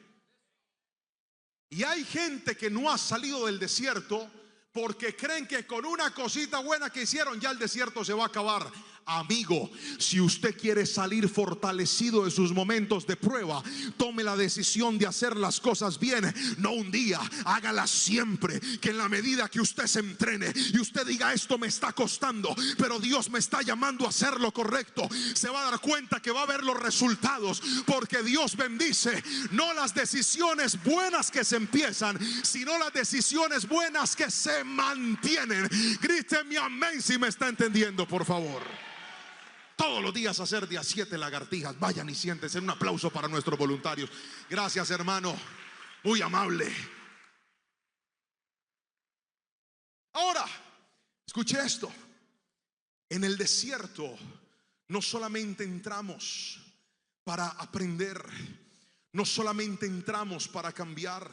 Y hay gente que no ha salido del desierto porque creen que con una cosita buena que hicieron ya el desierto se va a acabar. Amigo, si usted quiere salir fortalecido de sus momentos de prueba, tome la decisión de hacer las cosas bien, no un día, hágalas siempre. Que en la medida que usted se entrene y usted diga, esto me está costando, pero Dios me está llamando a hacer lo correcto, se va a dar cuenta que va a haber los resultados, porque Dios bendice no las decisiones buenas que se empiezan, sino las decisiones buenas que se mantienen. Gríteme amén si me está entendiendo, por favor. Todos los días hacer de a 7 lagartijas. Vayan y siéntense. Un aplauso para nuestros voluntarios. Gracias, hermano. Muy amable. Ahora, escuche esto. En el desierto no solamente entramos para aprender, no solamente entramos para cambiar,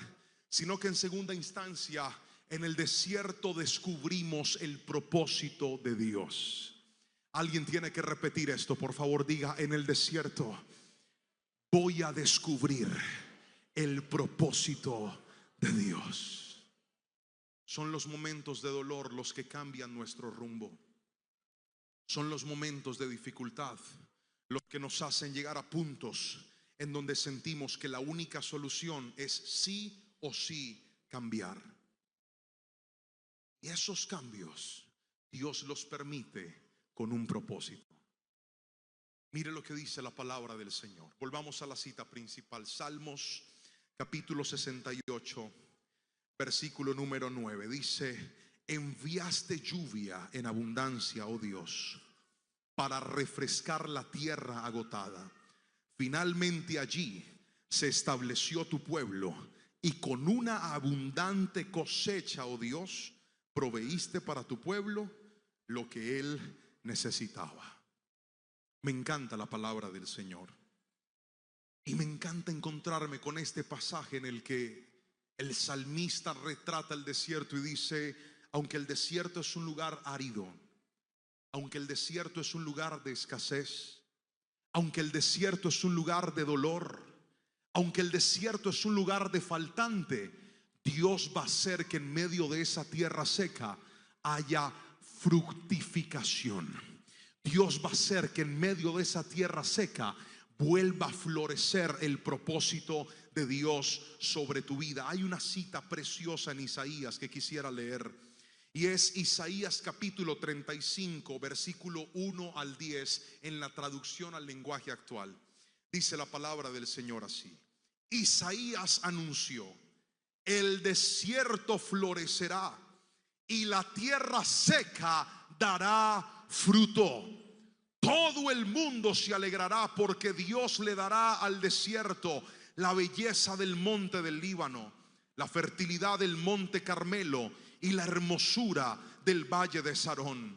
sino que en segunda instancia en el desierto descubrimos el propósito de Dios. Alguien tiene que repetir esto, por favor. Diga: en el desierto voy a descubrir el propósito de Dios. Son los momentos de dolor los que cambian nuestro rumbo. Son los momentos de dificultad los que nos hacen llegar a puntos en donde sentimos que la única solución es sí o sí cambiar. Y esos cambios Dios los permite con un propósito. Mire lo que dice la palabra del Señor. Volvamos a la cita principal. Salmos capítulo 68, versículo número 9. Dice: enviaste lluvia en abundancia, oh Dios, para refrescar la tierra agotada. Finalmente allí se estableció tu pueblo, y con una abundante cosecha, oh Dios, proveíste para tu pueblo lo que él necesitaba. Me encanta la palabra del Señor, y me encanta encontrarme con este pasaje en el que el salmista retrata el desierto y dice: aunque el desierto es un lugar árido, aunque el desierto es un lugar de escasez, aunque el desierto es un lugar de dolor, aunque el desierto es un lugar de faltante, Dios va a hacer que en medio de esa tierra seca haya fructificación. Dios va a hacer que en medio de esa tierra seca vuelva a florecer el propósito de Dios sobre tu vida. Hay una cita preciosa en Isaías que quisiera leer, y es Isaías capítulo 35, versículo 1 al 10, en la traducción al lenguaje actual. Dice la palabra del Señor así: Isaías anunció: el desierto florecerá y la tierra seca dará fruto. Todo el mundo se alegrará, porque Dios le dará al desierto la belleza del monte del Líbano, la fertilidad del monte Carmelo y la hermosura del valle de Sarón.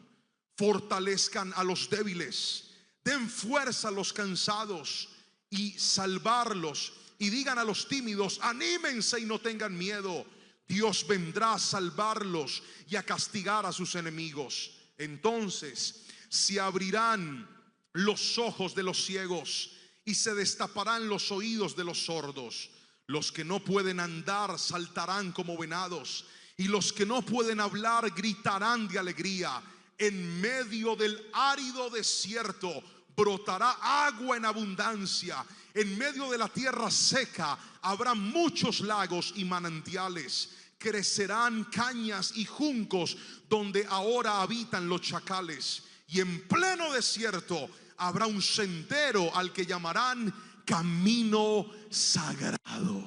Fortalezcan a los débiles, den fuerza a los cansados y salvarlos, y digan a los tímidos: anímense y no tengan miedo. Dios vendrá a salvarlos y a castigar a sus enemigos. Entonces se abrirán los ojos de los ciegos y se destaparán los oídos de los sordos. Los que no pueden andar saltarán como venados, y los que no pueden hablar gritarán de alegría. En medio del árido desierto brotará agua en abundancia. En medio de la tierra seca habrá muchos lagos y manantiales. Crecerán cañas y juncos donde ahora habitan los chacales. Y en pleno desierto habrá un sendero al que llamarán camino sagrado.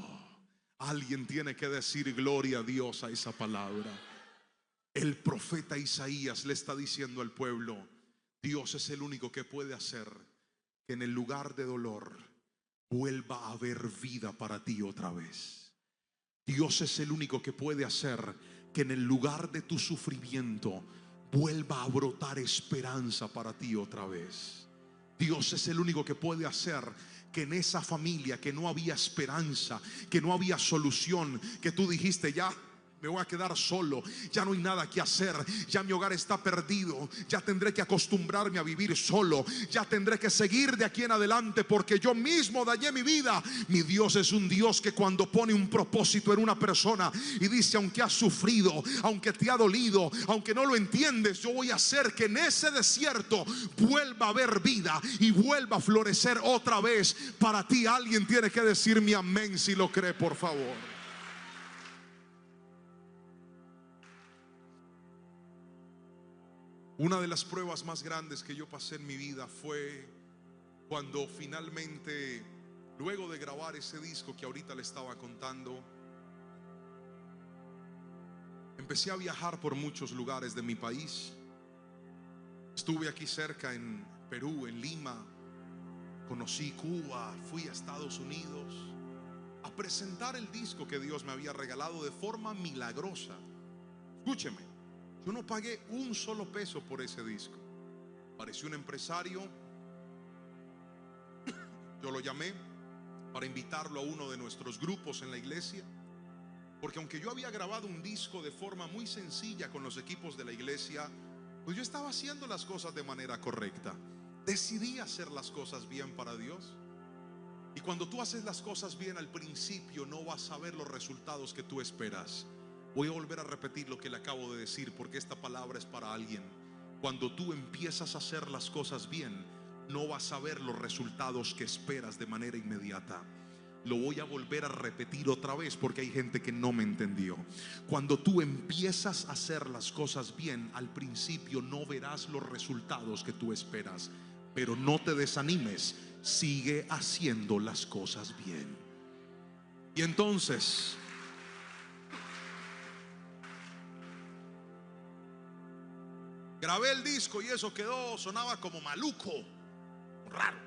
Alguien tiene que decir gloria a Dios a esa palabra. El profeta Isaías le está diciendo al pueblo: Dios es el único que puede hacer que en el lugar de dolor vuelva a haber vida para ti otra vez. Dios es el único que puede hacer que en el lugar de tu sufrimiento vuelva a brotar esperanza para ti otra vez. Dios es el único que puede hacer que en esa familia que no había esperanza, que no había solución, que tú dijiste: ya me voy a quedar solo, ya no hay nada que hacer, ya mi hogar está perdido, ya tendré que acostumbrarme a vivir solo, ya tendré que seguir de aquí en adelante porque yo mismo dañé mi vida. Mi Dios es un Dios que cuando pone un propósito en una persona y dice: aunque has sufrido, aunque te ha dolido, aunque no lo entiendes, yo voy a hacer que en ese desierto vuelva a haber vida y vuelva a florecer otra vez para ti. Alguien tiene que decirme amén si lo cree, por favor. Una de las pruebas más grandes que yo pasé en mi vida fue cuando finalmente, luego de grabar ese disco que ahorita le estaba contando, empecé a viajar por muchos lugares de mi país. Estuve aquí cerca en Perú, en Lima, conocí Cuba, fui a Estados Unidos a presentar el disco que Dios me había regalado de forma milagrosa. Escúcheme, yo no pagué un solo peso por ese disco. Apareció un empresario, yo lo llamé para invitarlo a uno de nuestros grupos en la iglesia, porque aunque yo había grabado un disco de forma muy sencilla con los equipos de la iglesia, pues yo estaba haciendo las cosas de manera correcta. Decidí hacer las cosas bien para Dios. Y cuando tú haces las cosas bien al principio, no vas a ver los resultados que tú esperas. Voy a volver a repetir lo que le acabo de decir, porque esta palabra es para alguien. Cuando tú empiezas a hacer las cosas bien, no vas a ver los resultados que esperas de manera inmediata. Lo voy a volver a repetir otra vez porque hay gente que no me entendió. Cuando tú empiezas a hacer las cosas bien, al principio no verás los resultados que tú esperas. Pero no te desanimes, sigue haciendo las cosas bien. Y entonces Grabé el disco y eso quedó, sonaba como maluco, raro,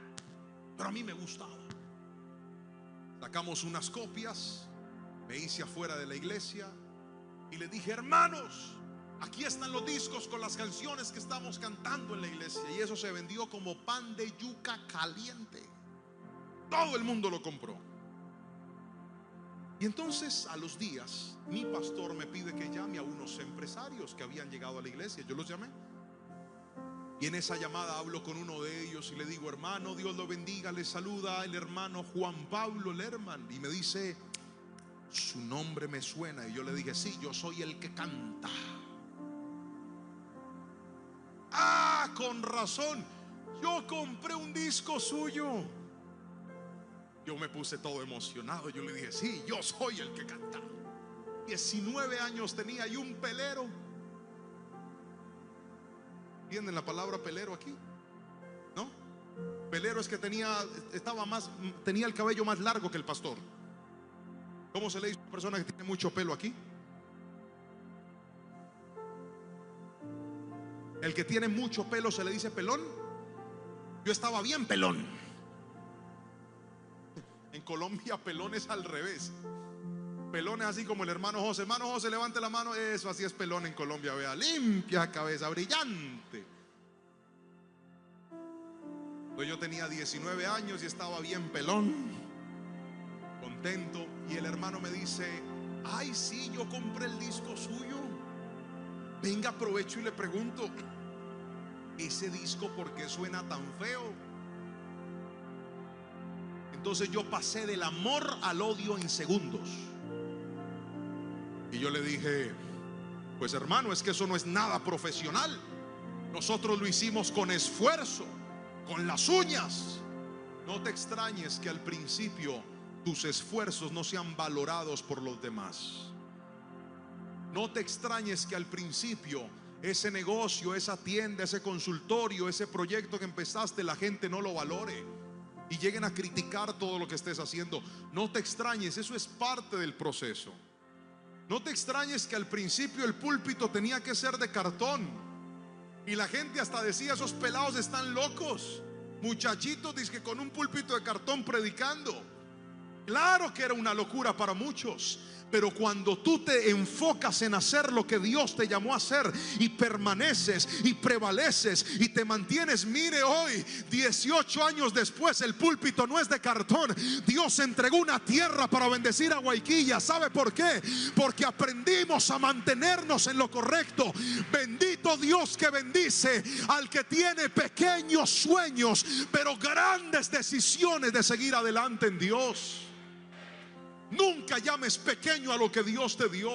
pero a mí me gustaba. Sacamos unas copias, me hice afuera de la iglesia y le dije: hermanos, aquí están los discos con las canciones que estamos cantando en la iglesia. Y eso se vendió como pan de yuca caliente. Todo el mundo lo compró. Y entonces a los días mi pastor me pide que llame a unos empresarios que habían llegado a la iglesia. Yo los llamé y en esa llamada hablo con uno de ellos y le digo: hermano, Dios lo bendiga, le saluda el hermano Juan Pablo Lerman. Y me dice: su nombre me suena. Y yo le dije: sí, yo soy el que canta. Ah, con razón, yo compré un disco suyo. Yo me puse todo emocionado. Yo le dije: sí, yo soy el que canta. 19 años tenía y un pelero. ¿Entienden la palabra pelero aquí? ¿No? Pelero es que tenía el cabello más largo que el pastor. ¿Cómo se le dice a una persona que tiene mucho pelo aquí? El que tiene mucho pelo se le dice pelón. Yo estaba bien pelón. En Colombia pelón es al revés. Pelón es así como el hermano José. Hermano José, levante la mano. Eso, así es pelón en Colombia. Vea, limpia cabeza, brillante. Pues yo tenía 19 años y estaba bien pelón, contento. Y el hermano me dice: ay, sí, yo compré el disco suyo. Venga, aprovecho y le pregunto: ese disco, ¿por qué suena tan feo? Entonces yo pasé del amor al odio en segundos. Y yo le dije: pues hermano, es que eso no es nada profesional. Nosotros lo hicimos con esfuerzo, con las uñas. No te extrañes que al principio tus esfuerzos no sean valorados por los demás. No te extrañes que al principio ese negocio, esa tienda, ese consultorio, ese proyecto que empezaste, la gente no lo valore y lleguen a criticar todo lo que estés haciendo. No te extrañes, eso es parte del proceso. No te extrañes que al principio el púlpito tenía que ser de cartón y la gente hasta decía: esos pelados están locos, muchachitos dizque con un púlpito de cartón predicando. Claro que era una locura para muchos, pero cuando tú te enfocas en hacer lo que Dios te llamó a hacer y permaneces y prevaleces y te mantienes, mire hoy, 18 años después, el púlpito no es de cartón. Dios entregó una tierra para bendecir a Guayquilla. ¿Sabe por qué? Porque aprendimos a mantenernos en lo correcto. Bendito Dios que bendice al que tiene pequeños sueños pero grandes decisiones de seguir adelante en Dios. Nunca llames pequeño a lo que Dios te dio.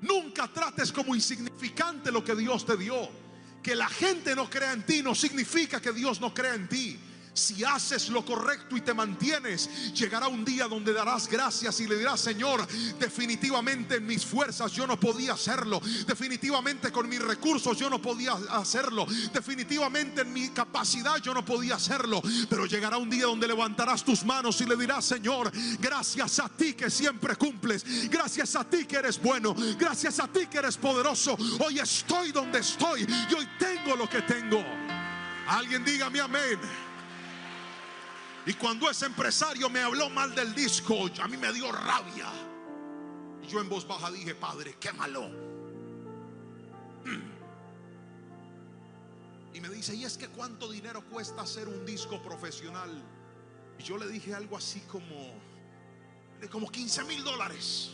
Nunca trates como insignificante lo que Dios te dio. Que la gente no crea en ti no significa que Dios no crea en ti. Si haces lo correcto y te mantienes, llegará un día donde darás gracias y le dirás: Señor, definitivamente en mis fuerzas yo no podía hacerlo, definitivamente con mis recursos yo no podía hacerlo, definitivamente en mi capacidad yo no podía hacerlo. Pero llegará un día donde levantarás tus manos y le dirás: Señor, gracias a ti que siempre cumples, gracias a ti que eres bueno, gracias a ti que eres poderoso. Hoy estoy donde estoy y hoy tengo lo que tengo. Alguien dígame amén. Y cuando ese empresario me habló mal del disco, a mí me dio rabia. Y yo en voz baja dije: Padre, quémalo. Y me dice: ¿y es que cuánto dinero cuesta hacer un disco profesional? Y yo le dije algo así como $15,000.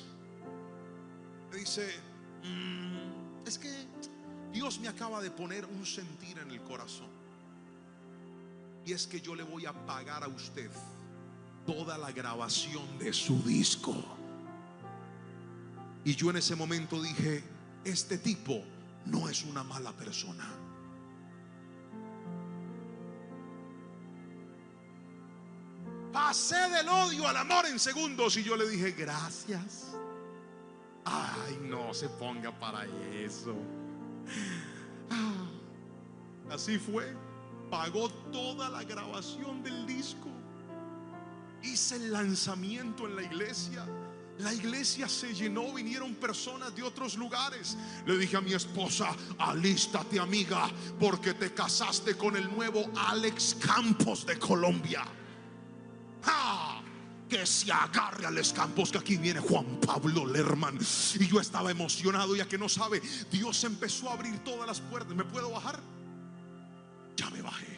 Me dice: es que Dios me acaba de poner un sentir en el corazón. Y es que yo le voy a pagar a usted toda la grabación de su disco. Y yo en ese momento dije: este tipo no es una mala persona. Pasé del odio al amor en segundos. Y yo le dije: gracias. Ay, no se ponga para eso. Así fue. Pagó toda la grabación del disco. Hice el lanzamiento en la iglesia. La iglesia se llenó, vinieron personas de otros lugares. Le dije a mi esposa: alístate, amiga, porque te casaste con el nuevo Alex Campos de Colombia. ¡Ah! Que se agarre a Alex Campos, que aquí viene Juan Pablo Lerman. Y yo estaba emocionado, ya que no sabe, Dios empezó a abrir todas las puertas. ¿Me puedo bajar? Ya me bajé.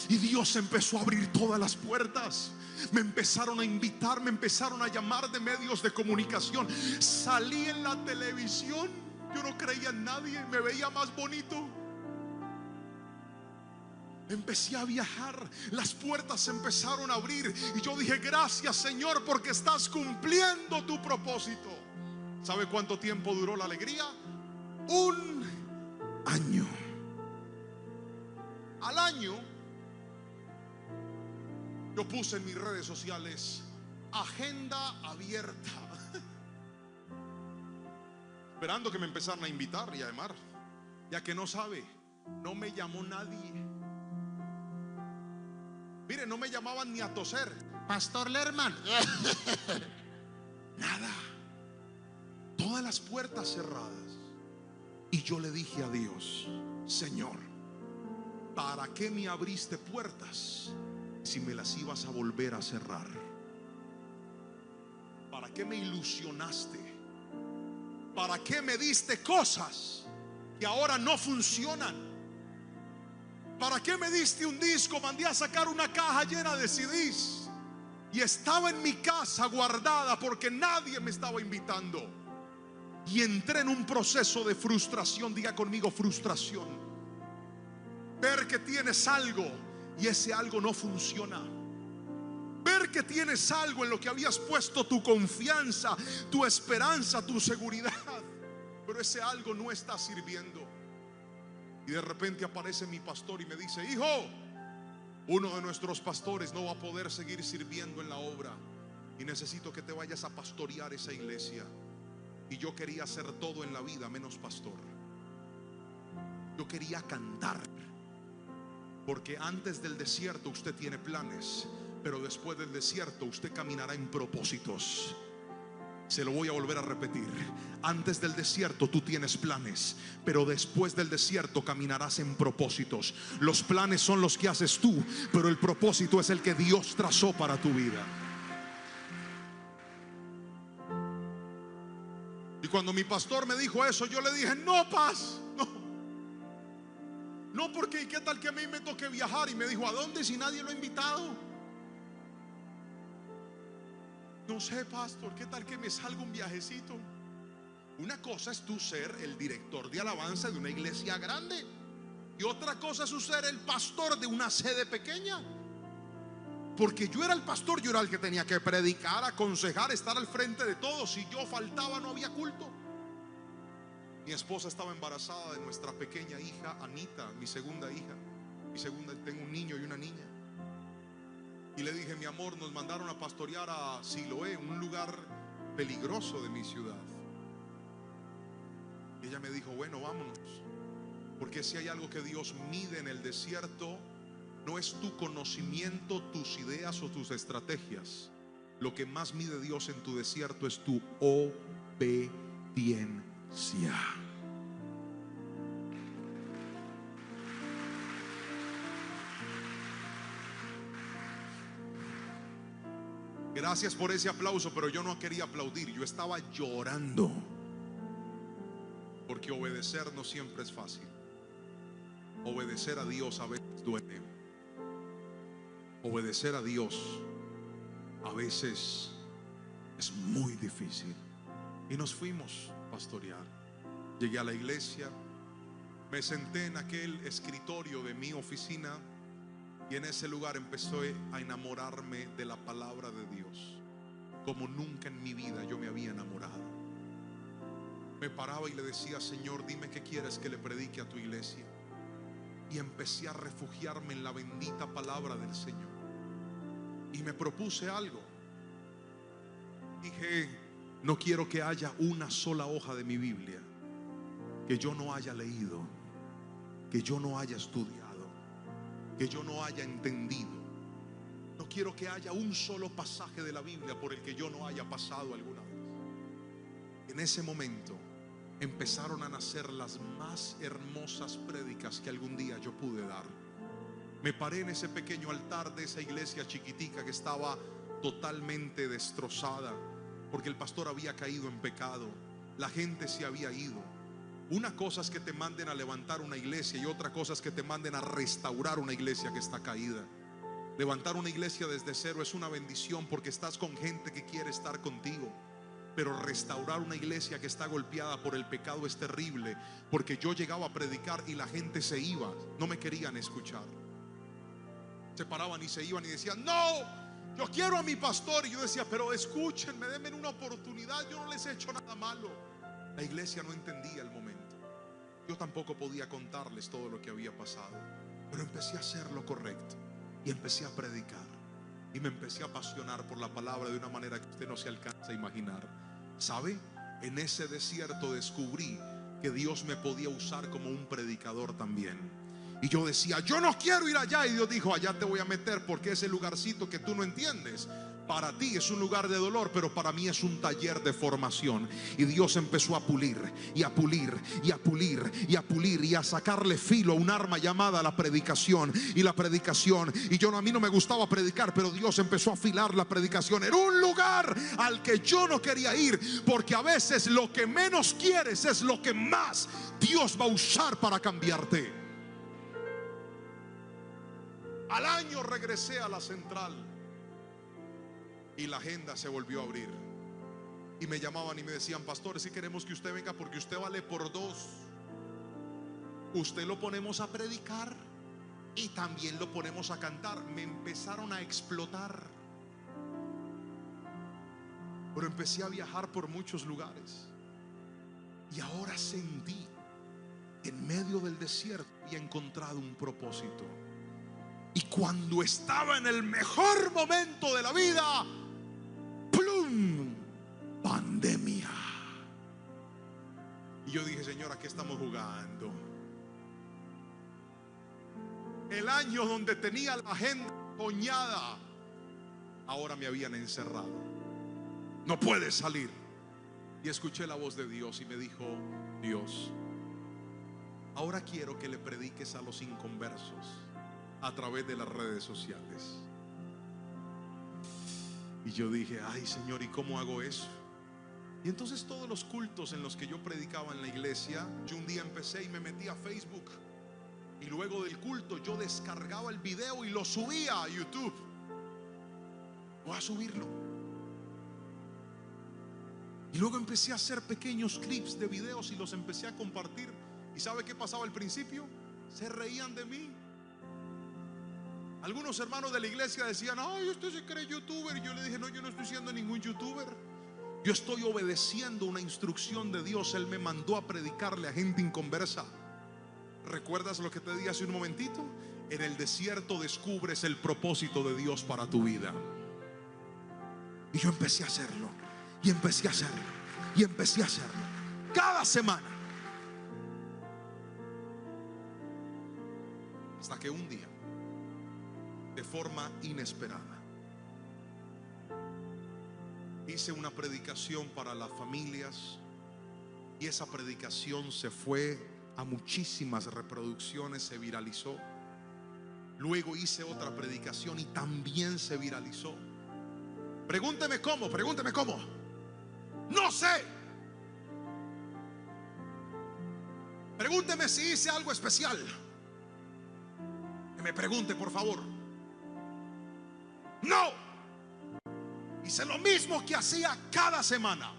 Y Dios empezó a abrir todas las puertas. Me empezaron a invitar, me empezaron a llamar de medios de comunicación. Salí en la televisión. Yo no creía en nadie, me veía más bonito. Empecé a viajar, las puertas se empezaron a abrir. Y yo dije: gracias, Señor, porque estás cumpliendo tu propósito. ¿Sabe cuánto tiempo duró la alegría? 1 año. Al año, yo puse en mis redes sociales: agenda abierta, esperando que me empezaran a invitar y a llamar. Ya que no sabe, no me llamó nadie. Mire, no me llamaban ni a toser: Pastor Lerman. Nada. Todas las puertas cerradas. Y yo le dije a Dios: Señor, ¿para qué me abriste puertas si me las ibas a volver a cerrar? ¿Para qué me ilusionaste? ¿Para qué me diste cosas que ahora no funcionan? ¿Para qué me diste un disco? Mandé a sacar una caja llena de CDs y estaba en mi casa guardada porque nadie me estaba invitando. Y entré en un proceso de frustración. Diga conmigo: frustración. Ver que tienes algo y ese algo no funciona. Ver que tienes algo en lo que habías puesto tu confianza, tu esperanza, tu seguridad, pero ese algo no está sirviendo. Y de repente aparece mi pastor y me dice: hijo, uno de nuestros pastores no va a poder seguir sirviendo en la obra y necesito que te vayas a pastorear esa iglesia. Y yo quería hacer todo en la vida menos pastor. Yo quería cantar, porque antes del desierto usted tiene planes, pero después del desierto usted caminará en propósitos. Se lo voy a volver a repetir: antes del desierto tú tienes planes, pero después del desierto caminarás en propósitos. Los planes son los que haces tú, pero el propósito es el que Dios trazó para tu vida. Y cuando mi pastor me dijo eso, yo le dije: no, paz, no, porque ¿qué tal que a mí me toque viajar? Y me dijo: ¿a dónde si nadie lo ha invitado? No sé, pastor, ¿qué tal que me salga un viajecito? Una cosa es tú ser el director de alabanza de una iglesia grande, y otra cosa es tú ser el pastor de una sede pequeña. Porque yo era el pastor, yo era el que tenía que predicar, aconsejar, estar al frente de todos. Si yo faltaba, no había culto. Mi esposa estaba embarazada de nuestra pequeña hija Anita, mi segunda hija. Tengo un niño y una niña. Y le dije: mi amor, nos mandaron a pastorear a Siloé, un lugar peligroso de mi ciudad. Y ella me dijo: bueno, vámonos. Porque si hay algo que Dios mide en el desierto, no es tu conocimiento, tus ideas o tus estrategias. Lo que más mide Dios en tu desierto es tu obediencia. Gracias por ese aplauso, pero yo no quería aplaudir, yo estaba llorando. Porque obedecer no siempre es fácil. Obedecer a Dios a veces duele. Obedecer a Dios a veces es muy difícil. Y nos fuimos a pastorear. Llegué a la iglesia, me senté en aquel escritorio de mi oficina, y en ese lugar empecé a enamorarme de la palabra de Dios como nunca en mi vida yo me había enamorado. Me paraba y le decía: Señor, dime qué quieres que le predique a tu iglesia. Y empecé a refugiarme en la bendita palabra del Señor. Y me propuse algo. Dije: no quiero que haya una sola hoja de mi Biblia que yo no haya leído, que yo no haya estudiado, que yo no haya entendido. No quiero que haya un solo pasaje de la Biblia por el que yo no haya pasado alguna vez. En ese momento empezaron a nacer las más hermosas prédicas que algún día yo pude dar. Me paré en ese pequeño altar de esa iglesia chiquitica que estaba totalmente destrozada porque el pastor había caído en pecado, la gente se había ido. Una cosa es que te manden a levantar una iglesia y otra cosa es que te manden a restaurar una iglesia que está caída. Levantar una iglesia desde cero es una bendición porque estás con gente que quiere estar contigo. Pero restaurar una iglesia que está golpeada por el pecado es terrible, porque yo llegaba a predicar y la gente se iba, no me querían escuchar. Se paraban y se iban y decían: no, yo quiero a mi pastor. Y yo decía: pero escúchenme, denme una oportunidad, yo no les he hecho nada malo. La iglesia no entendía el momento. Yo tampoco podía contarles todo lo que había pasado, pero empecé a hacer lo correcto y empecé a predicar y me empecé a apasionar por la palabra de una manera que usted no se alcanza a imaginar. ¿Sabe? En ese desierto descubrí que Dios me podía usar como un predicador también. Y yo decía: yo no quiero ir allá. Y Dios dijo: allá te voy a meter, porque ese lugarcito que tú no entiendes, para ti es un lugar de dolor, pero para mí es un taller de formación. Y Dios empezó a pulir y a pulir y a pulir y a pulir y a sacarle filo a un arma llamada la predicación. Y la predicación, y a mí no me gustaba predicar, pero Dios empezó a afilar la predicación. Era un lugar al que yo no quería ir, porque a veces lo que menos quieres es lo que más Dios va a usar para cambiarte. Al año regresé a la central y la agenda se volvió a abrir. Y me llamaban y me decían: pastor, si queremos que usted venga porque usted vale por dos. Usted lo ponemos a predicar y también lo ponemos a cantar. Me empezaron a explotar. Pero empecé a viajar por muchos lugares. Y ahora sentí que en medio del desierto había encontrado un propósito. Y cuando estaba en el mejor momento de la vida, ¡plum! Pandemia. Y yo dije: Señor, ¿a qué estamos jugando? El año donde tenía la agenda soñada, ahora me habían encerrado. No puedes salir. Y escuché la voz de Dios y me dijo: Dios, ahora quiero que le prediques a los inconversos a través de las redes sociales. Y yo dije: ay, Señor, ¿y cómo hago eso? Y entonces todos los cultos en los que yo predicaba en la iglesia, yo un día empecé y me metí a Facebook, y luego del culto yo descargaba el video y lo subía a YouTube. Voy a subirlo. Y luego empecé a hacer pequeños clips de videos y los empecé a compartir. ¿Y sabe qué pasaba al principio? Se reían de mí. Algunos hermanos de la iglesia decían: ay, usted se cree youtuber. Y yo le dije: no, yo no estoy siendo ningún youtuber. Yo estoy obedeciendo una instrucción de Dios. Él me mandó a predicarle a gente inconversa. ¿Recuerdas lo que te dije hace un momentito? En el desierto descubres el propósito de Dios para tu vida. Y yo empecé a hacerlo. Y empecé a hacerlo. Y empecé a hacerlo. Cada semana. Hasta que un día, de forma inesperada, hice una predicación para las familias. Y esa predicación se fue a muchísimas reproducciones, se viralizó. Luego hice otra predicación y también se viralizó. Pregúnteme cómo, pregúnteme cómo. No sé. Pregúnteme si hice algo especial. Que me pregunte, por favor. No. Hice lo mismo que hacía cada semana.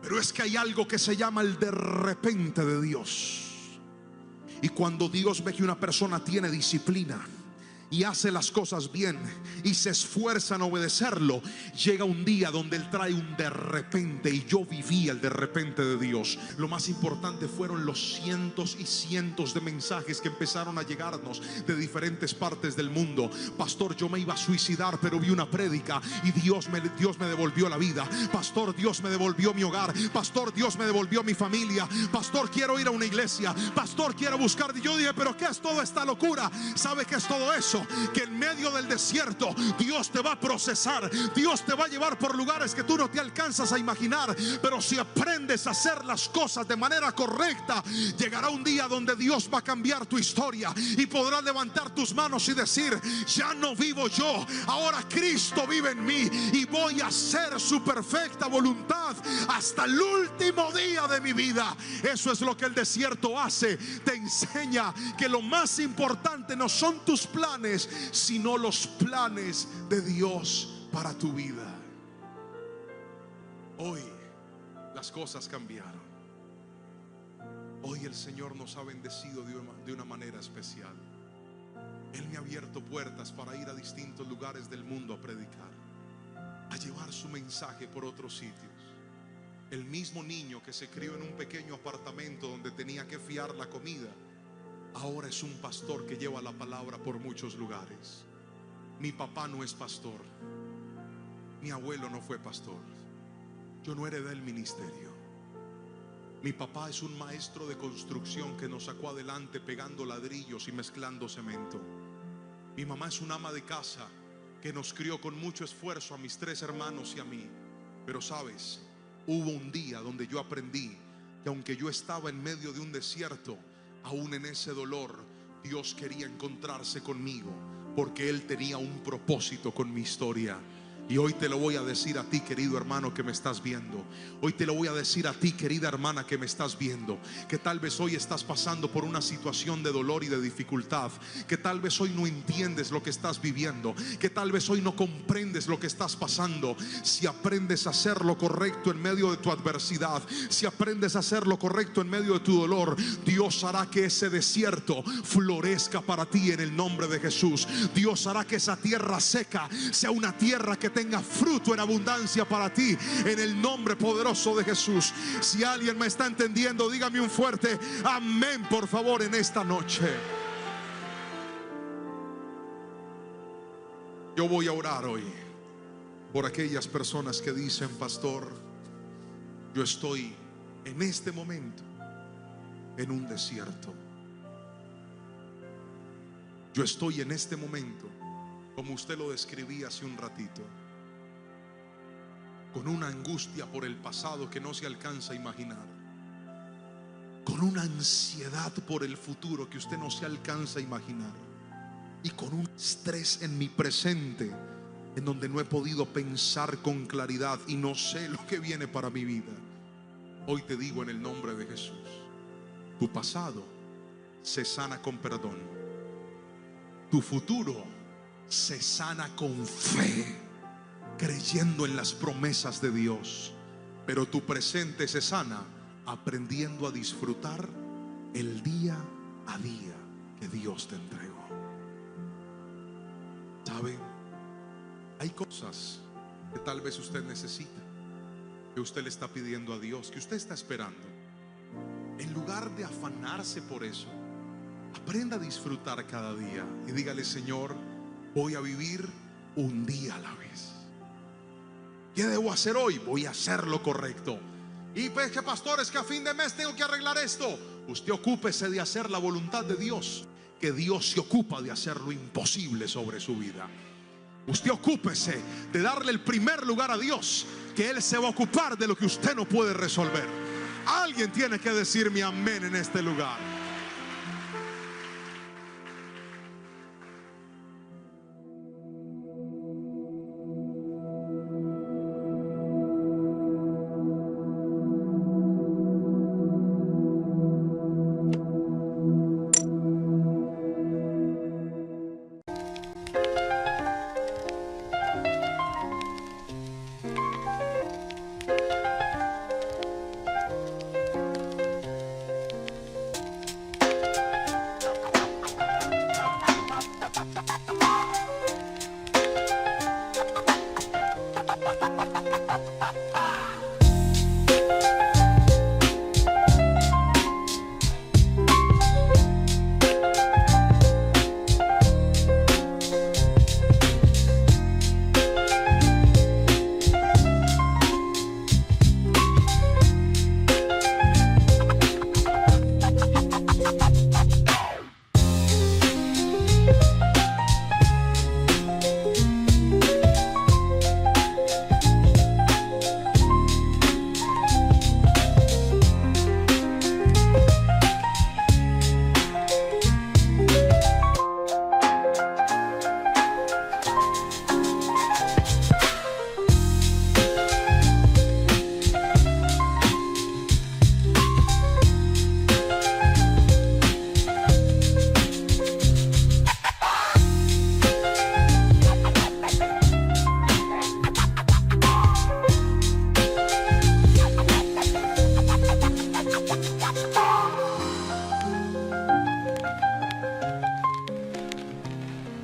Pero es que hay algo que se llama el de repente de Dios. Y cuando Dios ve que una persona tiene disciplina y hace las cosas bien y se esfuerza en obedecerlo, llega un día donde Él trae un de repente. Y yo viví el de repente de Dios. Lo más importante fueron los cientos y cientos de mensajes que empezaron a llegarnos de diferentes partes del mundo. Pastor, yo me iba a suicidar, pero vi una prédica y Dios me devolvió la vida. Pastor, Dios me devolvió mi hogar. Pastor, Dios me devolvió mi familia. Pastor, quiero ir a una iglesia. Pastor, quiero buscar. Y yo dije: pero ¿qué es toda esta locura? ¿Sabe qué es todo eso? declaro que en medio del desierto Dios te va a procesar. Dios te va a llevar por lugares que tú no te alcanzas a imaginar. Pero si aprendes a hacer las cosas de manera correcta, llegará un día donde Dios va a cambiar tu historia y podrás levantar tus manos y decir: ya no vivo yo, ahora Cristo vive en mí y voy a hacer su perfecta voluntad hasta el último día de mi vida. Eso es lo que el desierto hace. Te enseña que lo más importante no son tus planes, sino los planes de Dios para tu vida. Hoy las cosas cambiaron. Hoy el Señor nos ha bendecido de una manera especial. Él me ha abierto puertas para ir a distintos lugares del mundo a predicar, a llevar su mensaje por otros sitios. El mismo niño que se crió en un pequeño apartamento donde tenía que fiar la comida, ahora es un pastor que lleva la palabra por muchos lugares. Mi papá no es pastor, mi abuelo no fue pastor, yo no heredé el ministerio. Mi papá es un maestro de construcción que nos sacó adelante pegando ladrillos y mezclando cemento. Mi mamá es una ama de casa que nos crió con mucho esfuerzo a mis 3 hermanos y a mí. Pero sabes, hubo un día donde yo aprendí que aunque yo estaba en medio de un desierto, aún en ese dolor Dios quería encontrarse conmigo, porque Él tenía un propósito con mi historia. Y hoy te lo voy a decir a ti, querido hermano que me estás viendo. Hoy te lo voy a decir a ti, querida hermana que me estás viendo, que tal vez hoy estás pasando por una situación de dolor y de dificultad, que tal vez hoy no entiendes lo que estás viviendo, que tal vez hoy no comprendes lo que estás pasando. Si aprendes a hacer lo correcto en medio de tu adversidad, si aprendes a hacer lo correcto en medio de tu dolor, Dios hará que ese desierto florezca para ti en el nombre de Jesús. Dios hará que esa tierra seca sea una tierra que tenga fruto en abundancia para ti en el nombre poderoso de Jesús. Si alguien me está entendiendo, dígame un fuerte amén, por favor, en esta noche. Yo voy a orar hoy por aquellas personas que dicen: pastor, yo estoy en este momento en un desierto. Yo estoy en este momento, como usted lo describía hace un ratito, con una angustia por el pasado que no se alcanza a imaginar, con una ansiedad por el futuro que usted no se alcanza a imaginar, y con un estrés en mi presente en donde no he podido pensar con claridad y no sé lo que viene para mi vida. Hoy te digo en el nombre de Jesús: tu pasado se sana con perdón, tu futuro se sana con fe, creyendo en las promesas de Dios, pero tu presente se sana aprendiendo a disfrutar el día a día que Dios te entregó. ¿Sabe? Hay cosas que tal vez usted necesita, que usted le está pidiendo a Dios, que usted está esperando. En lugar de afanarse por eso, aprenda a disfrutar cada día y dígale: Señor, voy a vivir un día a la vez. ¿Qué debo hacer hoy? Voy a hacer lo correcto. Y pues que pastor, es que a fin de mes tengo que arreglar esto. Usted ocúpese de hacer la voluntad de Dios, que Dios se ocupa de hacer lo imposible sobre su vida. Usted ocúpese de darle el primer lugar a Dios, que Él se va a ocupar de lo que usted no puede resolver. Alguien tiene que decirme amén en este lugar.